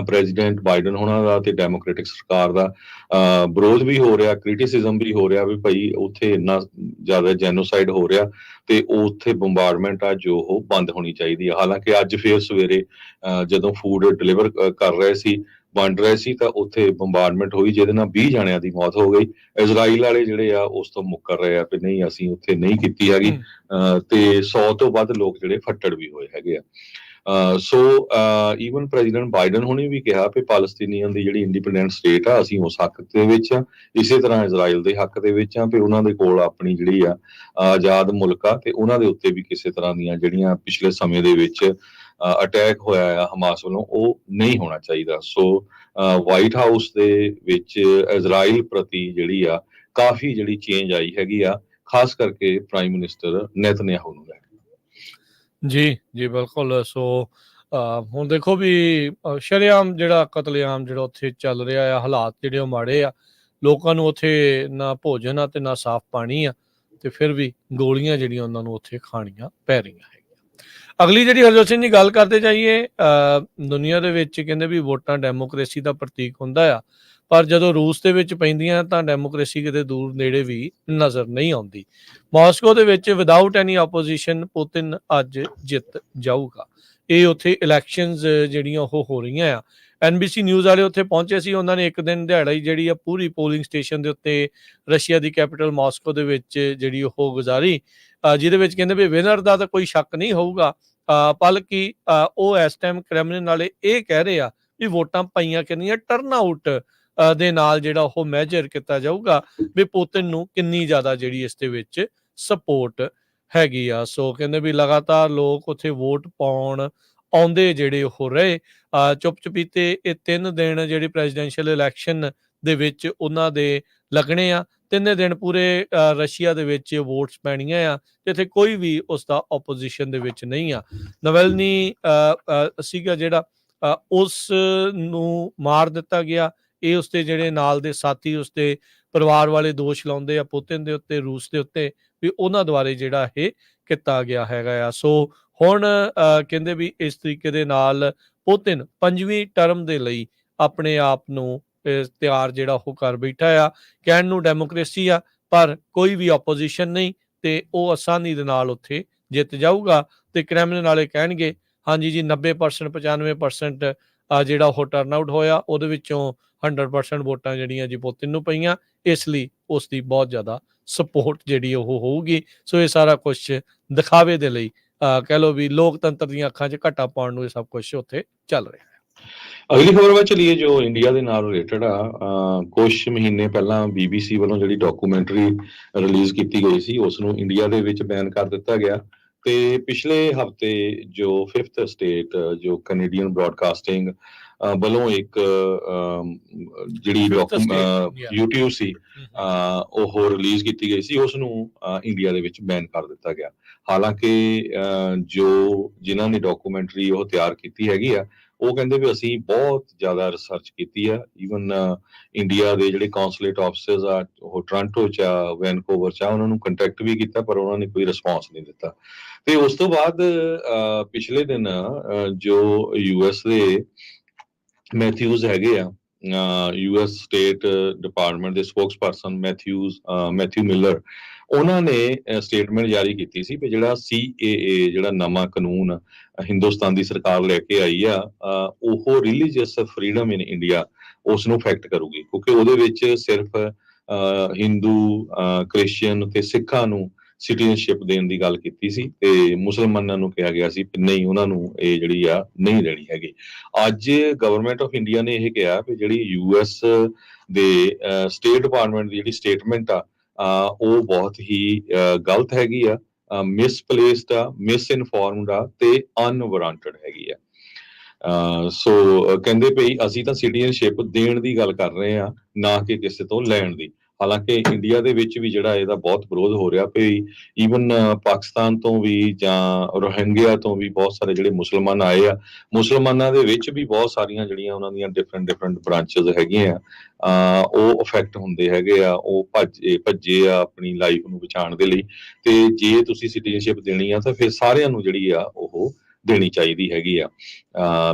ਪ੍ਰੈਜ਼ੀਡੈਂਟ ਬਾਈਡਨ ਹੋਣਾ ਦਾ ਤੇ ਡੈਮੋਕ੍ਰੈਟਿਕ ਸਰਕਾਰ ਦਾ ਵਿਰੋਧ ਵੀ ਹੋ ਰਿਹਾ, ਕ੍ਰਿਟਿਸਿਜ਼ਮ ਵੀ ਹੋ ਰਿਹਾ ਵੀ ਭਾਈ ਉੱਥੇ ਇੰਨਾ ਜ਼ਿਆਦਾ ਜੈਨੋਸਾਈਡ ਹੋ ਰਿਹਾ, ਤੇ ਉੱਥੇ ਬੰਬਾਰਡਮੈਂਟ ਆ ਜੋ ਉਹ ਬੰਦ ਹੋਣੀ ਚਾਹੀਦੀ ਆ। ਹਾਲਾਂਕਿ ਅੱਜ ਫੇਰ ਸਵੇਰੇ ਜਦੋਂ ਫੂਡ ਡਿਲੀਵਰ ਕਰ ਰਹੇ ਸੀ, ਵੰਡ ਰਹੇ ਸੀ, ਤਾਂ ਉੱਥੇ ਬੰਬਾਰਡਮੈਂਟ ਹੋਈ, ਜਿਹਦੇ ਨਾਲ 20 ਜਣਿਆਂ ਦੀ ਮੌਤ ਹੋ ਗਈ। ਇਜ਼ਰਾਈਲ ਵਾਲੇ ਜਿਹੜੇ ਆ ਉਸ ਤੋਂ ਮੁੱਕਰ ਰਹੇ ਆ ਵੀ ਨਹੀਂ, ਅਸੀਂ ਉੱਥੇ ਨਹੀਂ ਕੀਤੀ ਹੈਗੀ, ਤੇ 100 ਤੋਂ ਵੱਧ ਲੋਕ ਜਿਹੜੇ ਫੱਟੜ ਵੀ ਹੋਏ ਹੈਗੇ ਆ। ਸੋ ਈਵਨ ਪ੍ਰੈਜ਼ੀਡੈਂਟ ਬਾਈਡਨ ਹੁਣੇ ਵੀ ਕਿਹਾ ਵੀ ਪੈਲਸਤੀਨੀਅਨ ਦੀ ਜਿਹੜੀ ਇੰਡੀਪੈਂਡੈਂਟ ਸਟੇਟ ਆ, ਅਸੀਂ ਉਸ ਹੱਕ ਦੇ ਵਿੱਚ ਆ, ਇਸੇ ਤਰ੍ਹਾਂ ਇਜ਼ਰਾਈਲ ਦੇ ਹੱਕ ਦੇ ਵਿੱਚ ਆ ਵੀ ਉਹਨਾਂ ਦੇ ਕੋਲ ਆਪਣੀ ਜਿਹੜੀ ਆ ਆਜ਼ਾਦ ਮੁਲਕ ਆ, ਤੇ ਉਹਨਾਂ ਦੇ ਉੱਤੇ ਵੀ ਕਿਸੇ ਤਰ੍ਹਾਂ ਦੀਆਂ ਜਿਹੜੀਆਂ ਪਿਛਲੇ ਸਮੇਂ ਦੇ ਵਿੱਚ ਅਟੈਕ ਹੋਇਆ ਆ ਹਮਾਸ ਵੱਲੋਂ, ਉਹ ਨਹੀਂ ਹੋਣਾ ਚਾਹੀਦਾ। ਸੋ ਵਾਈਟ ਹਾਊਸ ਦੇ ਵਿੱਚ ਇਜ਼ਰਾਈਲ ਪ੍ਰਤੀ ਜਿਹੜੀ ਆ ਕਾਫੀ ਜਿਹੜੀ ਚੇਂਜ ਆਈ ਹੈਗੀ ਆ, ਖਾਸ ਕਰਕੇ ਪ੍ਰਾਈਮ ਮਿਨਿਸਟਰ ਨੇਤਨਯਾਹੂ ਨੂੰ ਲੈ ਕੇ। ਜੀ ਜੀ ਬਿਲਕੁਲ। ਸੋ ਹੁਣ ਦੇਖੋ ਵੀ ਸ਼ਰੇਆਮ ਜਿਹੜਾ ਕਤਲੇਆਮ ਜਿਹੜਾ ਉੱਥੇ ਚੱਲ ਰਿਹਾ ਆ, ਹਾਲਾਤ ਜਿਹੜੇ ਉਹ ਮਾੜੇ ਆ, ਲੋਕਾਂ ਨੂੰ ਉੱਥੇ ਨਾ ਭੋਜਨ ਆ ਤੇ ਨਾ ਸਾਫ਼ ਪਾਣੀ ਆ, ਤੇ ਫਿਰ ਵੀ ਗੋਲੀਆਂ ਜਿਹੜੀਆਂ ਉਹਨਾਂ ਨੂੰ ਉੱਥੇ ਖਾਣੀਆਂ ਪੈ ਰਹੀਆਂ ਹੈਗੀਆਂ। ਅਗਲੀ ਜਿਹੜੀ ਹਰਜੋਤ ਸਿੰਘ ਜੀ ਗੱਲ ਕਰਦੇ ਜਾਈਏ, ਦੁਨੀਆ ਦੇ ਵਿੱਚ ਕਹਿੰਦੇ ਵੀ ਵੋਟਾਂ ਡੈਮੋਕ੍ਰੇਸੀ ਦਾ ਪ੍ਰਤੀਕ ਹੁੰਦਾ ਆ, ਪਰ ਜਦੋਂ ਰੂਸ ਦੇ ਵਿੱਚ ਪੈਂਦੀਆਂ ਤਾਂ ਡੈਮੋਕ੍ਰੇਸੀ ਕਿਤੇ ਦੂਰ ਨੇੜੇ ਵੀ ਨਜ਼ਰ ਨਹੀਂ ਆਉਂਦੀ। ਮਾਸਕੋ ਦੇ ਵਿੱਚ ਵਿਦਆਊਟ ਐਨੀ ਆਪੋਜੀਸ਼ਨ ਪੁਤਿਨ ਅੱਜ ਜਿੱਤ ਜਾਊਗਾ। ਇਹ ਉੱਥੇ ਇਲੈਕਸ਼ਨਸ ਜਿਹੜੀਆਂ ਉਹ ਹੋ ਰਹੀਆਂ ਆ। NBC ਨਿਊਜ਼ ਵਾਲੇ ਉੱਥੇ ਪਹੁੰਚੇ ਸੀ, ਉਹਨਾਂ ਨੇ ਇੱਕ ਦਿਨ ਦਿਹਾੜਾ ਹੀ ਜਿਹੜੀ ਆ ਪੂਰੀ ਪੋਲਿੰਗ ਸਟੇਸ਼ਨ ਦੇ ਉੱਤੇ ਰਸ਼ੀਆ ਦੀ ਕੈਪੀਟਲ ਮਾਸਕੋ ਦੇ ਵਿੱਚ ਜਿਹੜੀ ਉਹ ਗੁਜ਼ਾਰੀ, ਜਿਹਦੇ ਵਿੱਚ ਕਹਿੰਦੇ ਵੀ ਵਿਨਰ ਦਾ ਤਾਂ ਕੋਈ ਸ਼ੱਕ ਨਹੀਂ ਹੋਊਗਾ, ਬਲਕਿ ਉਹ ਇਸ ਟਾਈਮ ਕ੍ਰੈਮਲਿਨ ਵਾਲੇ ਇਹ ਕਹਿ ਰਹੇ ਆ ਵੀ ਵੋਟਾਂ ਪਾਈਆਂ ਕਿੰਨੀਆਂ, ਟਰਨ ਆਊਟ ਦੇ ਨਾਲ ਜਿਹੜਾ ਉਹ ਮੈਜਰ ਕੀਤਾ ਜਾਊਗਾ ਵੀ ਪੁਤਿਨ ਨੂੰ ਕਿੰਨੀ ਜ਼ਿਆਦਾ ਜਿਹੜੀ ਇਸ ਦੇ ਵਿੱਚ ਸਪੋਰਟ ਹੈਗੀ ਆ। ਸੋ ਕਹਿੰਦੇ ਵੀ ਲਗਾਤਾਰ ਲੋਕ ਉੱਥੇ ਵੋਟ ਪਾਉਣ ਆਉਂਦੇ ਜਿਹੜੇ ਉਹ ਰਹੇ। ਚੁੱਪ ਚਪੀਤੇ ਇਹ 3 ਦਿਨ ਜਿਹੜੀ ਪ੍ਰੈਜ਼ੀਡੈਂਸ਼ੀਅਲ ਇਲੈਕਸ਼ਨ ਦੇ ਵਿੱਚ ਉਹਨਾਂ ਦੇ ਲੱਗਣੇ ਆ। 3 ਦਿਨ ਪੂਰੇ ਰਸ਼ੀਆ ਦੇ ਵਿੱਚ ਵੋਟਸ ਪੈਣੀਆਂ ਆ, ਜਿੱਥੇ ਕੋਈ ਵੀ ਉਸ ਦਾ ਆਪੋਜੀਸ਼ਨ ਦੇ ਵਿੱਚ ਨਹੀਂ ਆ। ਨਵੈਲਨੀ ਸੀਗਾ ਜਿਹੜਾ, ਉਸ ਨੂੰ ਮਾਰ ਦਿੱਤਾ ਗਿਆ। ਇਹ ਉਸਦੇ ਜਿਹੜੇ ਨਾਲ ਦੇ ਸਾਥੀ, ਉਸਦੇ ਪਰਿਵਾਰ ਵਾਲੇ ਦੋਸ਼ ਲਾਉਂਦੇ ਆ ਪੁਤਿਨ ਦੇ ਉੱਤੇ, ਰੂਸ ਦੇ ਉੱਤੇ, ਵੀ ਉਹਨਾਂ ਦੁਆਰੇ ਜਿਹੜਾ ਇਹ ਕੀਤਾ ਗਿਆ ਹੈਗਾ ਆ। ਸੋ ਹੁਣ ਕਹਿੰਦੇ ਵੀ ਇਸ ਤਰੀਕੇ ਦੇ ਨਾਲ ਪੁਤਿਨ 5ਵੀਂ ਟਰਮ ਦੇ ਲਈ ਆਪਣੇ ਆਪ ਨੂੰ ਤਿਆਰ ਜਿਹੜਾ ਉਹ ਕਰ ਬੈਠਾ ਆ। ਕਹਿਣ ਨੂੰ ਡੈਮੋਕ੍ਰੇਸੀ ਆ, ਪਰ ਕੋਈ ਵੀ ਆਪੋਜੀਸ਼ਨ ਨਹੀਂ ਤੇ ਉਹ ਆਸਾਨੀ ਦੇ ਨਾਲ ਉੱਥੇ ਜਿੱਤ ਜਾਊਗਾ। ਤੇ ਕ੍ਰੈਮਲਿਨ ਵਾਲੇ ਕਹਿਣਗੇ ਹਾਂਜੀ ਜੀ 90% 95% ਜਿਹੜਾ ਉਹ ਟਰਨ ਆਊਟ ਹੋਇਆ, ਉਹਦੇ ਵਿੱਚੋਂ 100% ਵੋਟਾਂ ਜਿਹੜੀਆਂ ਜੀ ਪੁਤਿਨ ਨੂੰ ਪਈਆਂ, ਇਸ ਲਈ ਉਸ ਦੀ ਬਹੁਤ ਜ਼ਿਆਦਾ ਸਪੋਰਟ ਜਿਹੜੀ ਉਹ ਹੋਊਗੀ। ਸੋ ਇਹ ਸਾਰਾ ਕੁਛ ਦਿਖਾਵੇ ਦੇ ਲਈ ਕਹਿ ਲਓ ਵੀ ਲੋਕਤੰਤਰ ਦੀਆਂ ਅੱਖਾਂ 'ਚ ਘੱਟਾ ਪਾਉਣ ਨੂੰ ਇਹ ਸਭ ਕੁਛ ਉੱਥੇ ਚੱਲ ਰਿਹਾ ਹੈ। ਅਗਲੀ ਖਬਰ ਵੱਲ ਚਲੀਏ ਜੋ ਇੰਡੀਆ ਦੇ ਨਾਲ ਰਿਲੇਟਡ ਆ। ਕੁਛ ਮਹੀਨੇ ਪਹਿਲਾਂ BBC ਵੱਲੋਂ ਜਿਹੜੀ ਡਾਕੂਮੈਂਟਰੀ ਰਿਲੀਜ਼ ਕੀਤੀ ਗਈ ਸੀ ਉਸ ਨੂੰ ਇੰਡੀਆ ਦੇ ਵਿੱਚ ਬੈਨ ਕਰ ਦਿੱਤਾ ਗਿਆ ਤੇ ਪਿਛਲੇ ਹਫਤੇ ਜੋ 5th ਸਟੇਟ ਜੋ ਕੈਨੇਡੀਅਨ ਬ੍ਰੌਡਕਾਸਟਿੰਗ ਵੱਲੋਂ ਇੱਕ ਜਿਹੜੀ YouTube ਸੀ ਉਹ ਰਿਲੀਜ਼ ਕੀਤੀ ਗਈ ਸੀ, ਉਸ ਨੂੰ ਇੰਡੀਆ ਦੇ ਵਿੱਚ ਬੈਨ ਕਰ ਦਿੱਤਾ ਗਿਆ। ਹਾਲਾਂਕਿ ਜੋ ਜਿਨ੍ਹਾਂ ਨੇ ਡਾਕੂਮੈਂਟਰੀ ਉਹ ਤਿਆਰ ਕੀਤੀ ਹੈਗੀ ਆ, ਉਹ ਕਹਿੰਦੇ ਵੀ ਅਸੀਂ ਬਹੁਤ ਜ਼ਿਆਦਾ ਰਿਸਰਚ ਕੀਤੀ ਆ। ਈਵਨ ਇੰਡੀਆ ਦੇ ਜਿਹੜੇ ਕੌਂਸੂਲੇਟ ਆਫਿਸਰਸ ਆ ਉਹ ਟੋਰਾਂਟੋ 'ਚ ਆ, ਵੈਨਕੂਵਰ 'ਚ ਆ, ਉਹਨਾਂ ਨੂੰ ਕੰਟੈਕਟ ਵੀ ਕੀਤਾ ਪਰ ਉਹਨਾਂ ਨੇ ਕੋਈ ਰਿਸਪੌਂਸ ਨਹੀਂ ਦਿੱਤਾ। ਤੇ ਉਸ ਤੋਂ ਬਾਅਦ ਪਿਛਲੇ ਦਿਨ ਜੋ US ਦੇ ਮੈਥਿਊਜ਼ ਹੈਗੇ ਆ, US ਸਟੇਟ ਡਿਪਾਰਟਮੈਂਟ ਦੇ ਸਪੋਕਸਪਰਸਨ ਮੈਥਿਊ ਮਿਲਰ, ਉਹਨਾਂ ਨੇ ਸਟੇਟਮੈਂਟ ਜਾਰੀ ਕੀਤੀ ਸੀ ਕਿ ਜਿਹੜਾ CAA ਜਿਹੜਾ ਨਵਾਂ ਕਾਨੂੰਨ ਹਿੰਦੁਸਤਾਨ ਦੀ ਸਰਕਾਰ ਲੈ ਕੇ ਆਈ ਆ, ਉਹ ਰਿਲੀਜੀਅਸ ਫਰੀडम ਇਨ ਇੰਡੀਆ ਉਸ ਨੂੰ ਅਫੈਕਟ ਕਰੂਗੀ, ਕਿਉਂਕਿ ਉਹਦੇ ਵਿੱਚ ਸਿਰਫ ਹਿੰਦੂ, ਕ੍ਰਿਸਚੀਅਨ ਤੇ ਸਿੱਖਾਂ ਨੂੰ ਸਿਟੀਜ਼ਨਸ਼ਿਪ ਦੇਣ ਦੀ ਗੱਲ ਕੀਤੀ ਸੀ ਤੇ ਮੁਸਲਮਾਨਾਂ ਨੂੰ ਕਿਹਾ ਗਿਆ ਸੀ ਕਿ ਨਹੀਂ, ਉਹਨਾਂ ਨੂੰ ਇਹ ਜਿਹੜੀ ਆ ਨਹੀਂ ਦੇਣੀ ਹੈਗੀ। ਅੱਜ ਗਵਰਨਮੈਂਟ ਆਫ ਇੰਡੀਆ ਨੇ ਇਹ ਕਿਹਾ ਕਿ ਜਿਹੜੀ US ਦੇ ਸਟੇਟ ਡਿਪਾਰਟਮੈਂਟ ਦੀ ਜਿਹੜੀ ਸਟੇਟਮੈਂਟ ਆ ਉਹ ਬਹੁਤ ਹੀ ਗਲਤ ਹੈਗੀ ਆ, ਮਿਸਪਲੇਸਡ ਆ, ਮਿਸਇਨਫੋਰਮਡ ਆ ਤੇ ਅਨਵਾਰੰਟਡ ਹੈਗੀ ਆ। ਸੋ ਕਹਿੰਦੇ ਭਈ ਅਸੀਂ ਤਾਂ ਸਿਟੀਜ਼ਨਸ਼ਿਪ ਦੇਣ ਦੀ ਗੱਲ ਕਰ ਰਹੇ ਆ, ਨਾ ਕਿ ਕਿਸੇ ਤੋਂ ਲੈਣ ਦੀ। ਹਾਲਾਂਕਿ ਇੰਡੀਆ ਦੇ ਵਿੱਚ ਵੀ ਜਿਹੜਾ ਇਹਦਾ ਬਹੁਤ ਵਿਰੋਧ ਹੋ ਰਿਹਾ ਭਈ ਈਵਨ ਪਾਕਿਸਤਾਨ ਤੋਂ ਵੀ ਜਾਂ ਰੋਹਿੰਗਿਆ ਤੋਂ ਵੀ ਬਹੁਤ ਸਾਰੇ ਜਿਹੜੇ ਮੁਸਲਮਾਨ ਆਏ ਆ, ਮੁਸਲਮਾਨਾਂ ਦੇ ਵਿੱਚ ਵੀ ਬਹੁਤ ਸਾਰੀਆਂ ਜਿਹੜੀਆਂ ਉਹਨਾਂ ਦੀਆਂ ਡਿਫਰੈਂਟ ਬ੍ਰਾਂਚਸ ਹੈਗੀਆਂ ਉਹ ਅਫੈਕਟ ਹੁੰਦੇ ਹੈਗੇ ਆ, ਉਹ ਭੱਜੇ ਆ ਆਪਣੀ ਲਾਈਫ ਨੂੰ ਬਚਾਉਣ ਦੇ ਲਈ। ਤੇ ਜੇ ਤੁਸੀਂ ਸਿਟੀਜ਼ਨਸ਼ਿਪ ਦੇਣੀ ਆ ਤਾਂ ਫਿਰ ਸਾਰਿਆਂ ਨੂੰ ਜਿਹੜੀ ਆ ਉਹ ਦੇਣੀ ਚਾਹੀਦੀ ਹੈਗੀ ਆ।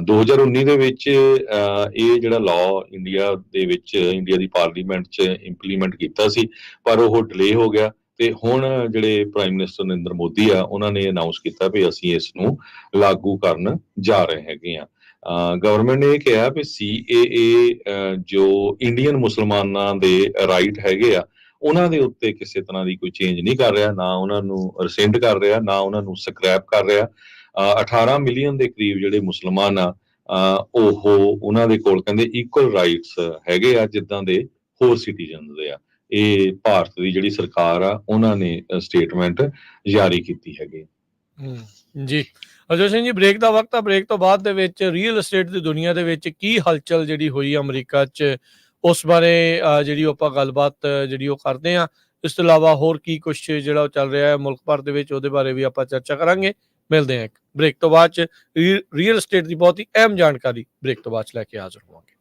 2019 ਦੇ ਵਿੱਚ ਇਹ ਜਿਹੜਾ ਲਾਅ ਇੰਡੀਆ ਦੇ ਵਿੱਚ ਇੰਡੀਆ ਦੀ ਪਾਰਲੀਮੈਂਟ 'ਚ ਇੰਪਲੀਮੈਂਟ ਕੀਤਾ ਸੀ, ਪਰ ਉਹ ਡਿਲੇ ਹੋ ਗਿਆ ਤੇ ਹੁਣ ਜਿਹੜੇ ਪ੍ਰਾਈਮ ਮਿਨਿਸਟਰ ਨਰਿੰਦਰ ਮੋਦੀ ਆ, ਉਹਨਾਂ ਨੇ ਅਨਾਉਂਸ ਕੀਤਾ ਵੀ ਅਸੀਂ ਇਸ ਨੂੰ ਲਾਗੂ ਕਰਨ ਜਾ ਰਹੇ ਹੈਗੇ ਆ। ਗਵਰਨਮੈਂਟ ਨੇ ਇਹ ਕਿਹਾ ਵੀ CAA ਜੋ ਇੰਡੀਅਨ ਮੁਸਲਮਾਨਾਂ ਦੇ ਰਾਈਟ ਹੈਗੇ ਆ, ਉਹਨਾਂ ਦੇ ਉੱਤੇ ਕਿਸੇ ਤਰ੍ਹਾਂ ਦੀ ਕੋਈ ਚੇਂਜ ਨਹੀਂ ਕਰ ਰਿਹਾ, ਨਾ ਉਹਨਾਂ ਨੂੰ ਰਿਸੈਂਡ ਕਰ ਰਿਹਾ, ਨਾ ਉਹਨਾਂ ਨੂੰ ਸਕ੍ਰੈਪ ਕਰ ਰਿਹਾ। 18 ਮਿਲੀਅਨ ਦੇ ਕਰੀਬ ਜਿਹੜੇ ਮੁਸਲਮਾਨ ਆ ਉਹ ਉਹਨਾਂ ਦੇ ਕੋਲ ਕਹਿੰਦੇ ਇਕੁਅਲ ਰਾਈਟਸ ਹੈਗੇ ਆ ਜਿੱਦਾਂ ਦੇ ਹੋਰ ਸਿਟੀਜ਼ਨਸ ਦੇ ਆ। ਇਹ ਭਾਰਤ ਦੀ ਜਿਹੜੀ ਸਰਕਾਰ ਆ ਉਹਨਾਂ ਨੇ ਸਟੇਟਮੈਂਟ ਜਾਰੀ ਕੀਤੀ ਹੈਗੀ। ਜੀ ਅਜੇ ਸਿੰਘ ਜੀ, ਬ੍ਰੇਕ ਦਾ ਵਕਤ ਆ। ਬ੍ਰੇਕ ਤੋਂ ਬਾਅਦ ਦੇ ਵਿੱਚ ਰੀਅਲ ਅਸਟੇਟ ਦੀ ਦੁਨੀਆ ਦੇ ਵਿੱਚ ਕੀ ਹਲਚਲ ਜਿਹੜੀ ਹੋਈ ਅਮਰੀਕਾ 'ਚ, ਉਸ ਬਾਰੇ ਜਿਹੜੀ ਆਪਾਂ ਗੱਲਬਾਤ ਜਿਹੜੀ ਉਹ ਕਰਦੇ ਆ। ਇਸ ਤੋਂ ਇਲਾਵਾ ਹੋਰ ਕੀ ਕੁਛ ਜਿਹੜਾ ਉਹ ਚੱਲ ਰਿਹਾ ਹੈ ਮੁਲਕ ਭਰ ਦੇ ਵਿੱਚ, ਉਹਦੇ ਬਾਰੇ ਵੀ ਆਪਾਂ ਚਰਚਾ ਕਰਾਂਗੇ। ਮਿਲਦੇ ਹਾਂ ਇੱਕ ਬ੍ਰੇਕ ਤੋਂ ਬਾਅਦ 'ਚ। ਰੀਅਲ ਅਸਟੇਟ ਦੀ ਬਹੁਤ ਹੀ ਅਹਿਮ ਜਾਣਕਾਰੀ ਬ੍ਰੇਕ ਤੋਂ ਬਾਅਦ 'ਚ ਲੈ ਕੇ ਹਾਜ਼ਰ ਹੋਵਾਂਗੇ।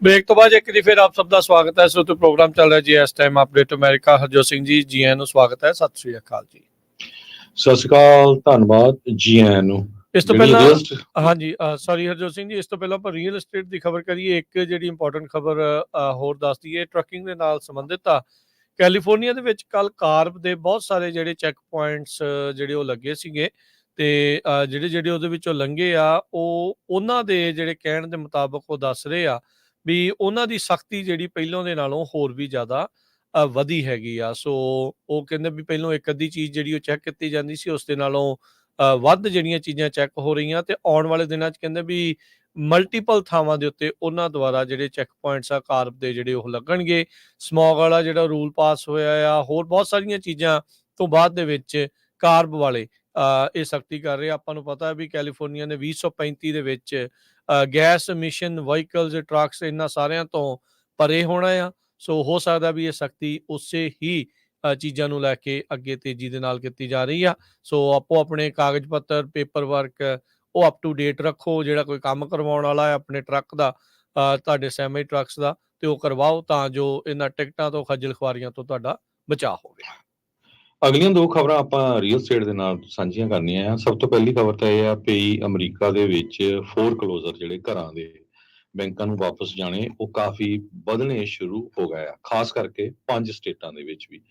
ब्रेक तो बाद एक फिर आप सबका स्वागत है। सो तो प्रोग्राम चल रहा है जी इस time update America. Harjot Singh ji जी आਇਆਂ ਨੂੰ स्वागत है। सत श्री अकाल जी। ਸਤਿ ਸ਼੍ਰੀ ਅਕਾਲ, ਧੰਨਵਾਦ ਜੀ ਆਇਆਂ ਨੂੰ। ਇਸ ਤੋਂ ਜਿਹੜੀ ਪਹਿਲਾਂ real- ਹਾਂਜੀ ਸੌਰੀ ਹਰਜੋਤ ਸਿੰਘ ਜੀ, ਇਸ ਤੋਂ ਪਹਿਲਾਂ ਆਪਾਂ ਰੀਅਲ ਏਸਟੇਟ ਦੀ ਖਬਰ ਕਰੀਏ। ਇੱਕ ਜਿਹੜੀ ਇੰਪੋਰਟੈਂਟ ਖਬਰ ਹੋਰ ਦੱਸ ਦਈਏ, ਟਰੱਕਿੰਗ ਦੇ ਨਾਲ ਸੰਬੰਧਿਤ ਆ। ਕੈਲੀਫੋਰਨੀਆ ਦੇ ਵਿੱਚ ਕੱਲ ਕਾਰਬ ਦੇ ਬਹੁਤ ਸਾਰੇ ਜਿਹੜੇ ਚੈੱਕ ਪੁਆਇੰਟਸ ਜਿਹੜੇ ਉਹ ਲੱਗੇ ਸੀਗੇ ਤੇ ਜਿਹੜੇ ਉਹਦੇ ਵਿੱਚੋਂ ਲੰਘੇ ਆ, ਉਹ ਉਹਨਾਂ ਦੇ ਜਿਹੜੇ ਕਹਿਣ ਦੇ ਮੁਤਾਬਕ ਉਹ ਦੱਸ ਰਹੇ ਆ ਵੀ ਉਹਨਾਂ ਦੀ ਸਖਤੀ ਜਿਹੜੀ ਪਹਿਲਾਂ ਦੇ ਨਾਲੋਂ ਹੋਰ ਵੀ ਜ਼ਿਆਦਾ ਵਧੀ ਹੈਗੀ ਆ। ਸੋ ਉਹ ਕਹਿੰਦੇ ਵੀ ਪਹਿਲਾਂ ਇੱਕ ਅੱਧੀ ਚੀਜ਼ ਜਿਹੜੀ ਉਹ ਚੈੱਕ ਕੀਤੀ ਜਾਂਦੀ ਸੀ, ਉਸ ਦੇ ਨਾਲੋਂ ਵੱਧ ਜਿਹੜੀਆਂ ਚੀਜ਼ਾਂ ਚੈੱਕ ਹੋ ਰਹੀਆਂ ਤੇ ਆਉਣ ਵਾਲੇ ਦਿਨਾਂ 'ਚ ਕਹਿੰਦੇ ਵੀ ਮਲਟੀਪਲ ਥਾਵਾਂ ਦੇ ਉੱਤੇ ਉਹਨਾਂ ਦੁਆਰਾ ਜਿਹੜੇ ਚੈੱਕ ਪੁਆਇੰਟਸ ਆ ਕਾਰਬ ਦੇ ਜਿਹੜੇ ਉਹ ਲੱਗਣਗੇ। ਸਮੌਗ ਵਾਲਾ ਜਿਹੜਾ ਰੂਲ ਪਾਸ ਹੋਇਆ ਆ, ਹੋਰ ਬਹੁਤ ਸਾਰੀਆਂ ਚੀਜ਼ਾਂ ਤੋਂ ਬਾਅਦ ਦੇ ਵਿੱਚ ਕਾਰਬ ਵਾਲੇ ਇਹ ਸਖਤੀ ਕਰ ਰਹੇ ਆ। ਆਪਾਂ ਨੂੰ ਪਤਾ ਵੀ ਕੈਲੀਫੋਰਨੀਆ ਨੇ 2035 ਦੇ ਵਿੱਚ ਗੈਸ ਐਮਿਸ਼ਨ ਵਹੀਕਲਸ, ਟਰੱਕਸ ਇਹਨਾਂ ਸਾਰਿਆਂ ਤੋਂ ਪਰੇ ਹੋਣਾ ਆ। ਸੋ ਹੋ ਸਕਦਾ ਵੀ ਇਹ ਸਖਤੀ ਉਸੇ ਹੀ ਚੀਜ਼ਾਂ ਨੂੰ ਲੈ ਕੇ ਅੱਗੇ ਤੇਜ਼ੀ ਦੇ ਨਾਲ ਕੀਤੀ ਜਾ ਰਹੀ ਆ। ਸੋ ਆਪੋ ਆਪਣੇ ਕਾਗਜ਼ ਪੱਤਰ, ਪੇਪਰ ਵਰਕ ਉਹ ਅਪ ਟੂ ਡੇਟ ਰੱਖੋ। ਜਿਹੜਾ ਕੋਈ ਕੰਮ ਕਰਵਾਉਣ ਵਾਲਾ ਹੈ ਆਪਣੇ ਟਰੱਕ ਦਾ, ਤੁਹਾਡੇ ਸੈਮੀ ਟਰੱਕਸ ਦਾ, ਤੇ ਉਹ ਕਰਵਾਓ ਤਾਂ ਜੋ ਇਹਨਾਂ ਟਿਕਟਾਂ ਤੋਂ, ਖੱਜਲ ਖੁਆਰੀਆਂ ਤੋਂ ਤੁਹਾਡਾ ਬਚਾਅ ਹੋਵੇ। ਅਗਲੀਆਂ ਦੋ ਖਬਰਾਂ ਆਪਾਂ ਰੀਅਲ ਸਟੇਟ ਦੇ ਨਾਲ ਸਾਂਝੀਆਂ ਕਰਨੀਆਂ ਆ। ਸਭ ਤੋਂ ਪਹਿਲੀ ਖਬਰ ਤਾਂ ਇਹ ਆ ਵੀ ਅਮਰੀਕਾ ਦੇ ਵਿੱਚ ਫੋਰਕਲੋਜ਼ਰ, ਜਿਹੜੇ ਘਰਾਂ ਦੇ ਬੈਂਕਾਂ ਨੂੰ ਵਾਪਸ ਜਾਣੇ, ਉਹ ਕਾਫੀ ਵਧਣੇ ਸ਼ੁਰੂ ਹੋ ਗਏ ਆ, ਖਾਸ ਕਰਕੇ 5 ਸਟੇਟਾਂ ਦੇ ਵਿੱਚ ਵੀ।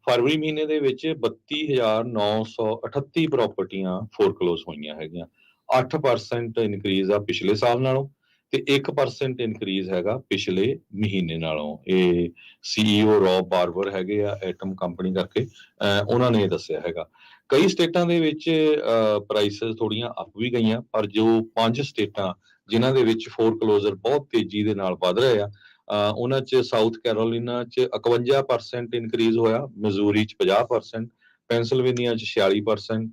ਫਰਵਰੀ ਮਹੀਨੇ ਦੇ ਵਿੱਚ 32,938 ਪ੍ਰਾਪਰਟੀਆਂ ਫੋਰਕਲੋਜ਼ ਹੋਈਆਂ ਹੈਗੀਆਂ। 8% ਇਨਕਰੀਜ਼ ਆ ਪਿਛਲੇ ਸਾਲ ਨਾਲੋਂ ਤੇ 1% ਇਨਕਰੀਜ਼ ਹੈਗਾ ਪਿਛਲੇ ਮਹੀਨੇ ਨਾਲੋਂ। ਇਹ CEO ਰੌਬ ਬਾਰਬਰ ਹੈਗੇ ਆ ਐਟਮ ਕੰਪਨੀ ਕਰਕੇ, ਉਹਨਾਂ ਨੇ ਇਹ ਦੱਸਿਆ ਹੈਗਾ। ਕਈ ਸਟੇਟਾਂ ਦੇ ਵਿੱਚ ਪ੍ਰਾਈਸਿਸ ਥੋੜੀਆਂ ਅਪ ਵੀ ਗਈਆਂ, ਪਰ ਜੋ 5 ਸਟੇਟਾਂ ਜਿਨ੍ਹਾਂ ਦੇ ਵਿੱਚ ਫੋਰਕਲੋਜ਼ਰ ਬਹੁਤ ਤੇਜ਼ੀ ਦੇ ਨਾਲ ਵੱਧ ਰਹੇ ਆ, ਉਹਨਾਂ 'ਚ ਸਾਊਥ ਕੈਰੋਲੀਨਾ 'ਚ 51% ਇਨਕਰੀਜ਼ ਹੋਇਆ, ਮਿਜ਼ੂਰੀ 'ਚ 50%, ਪੈਂਸਿਲਵੇਨੀਆ 'ਚ 46%,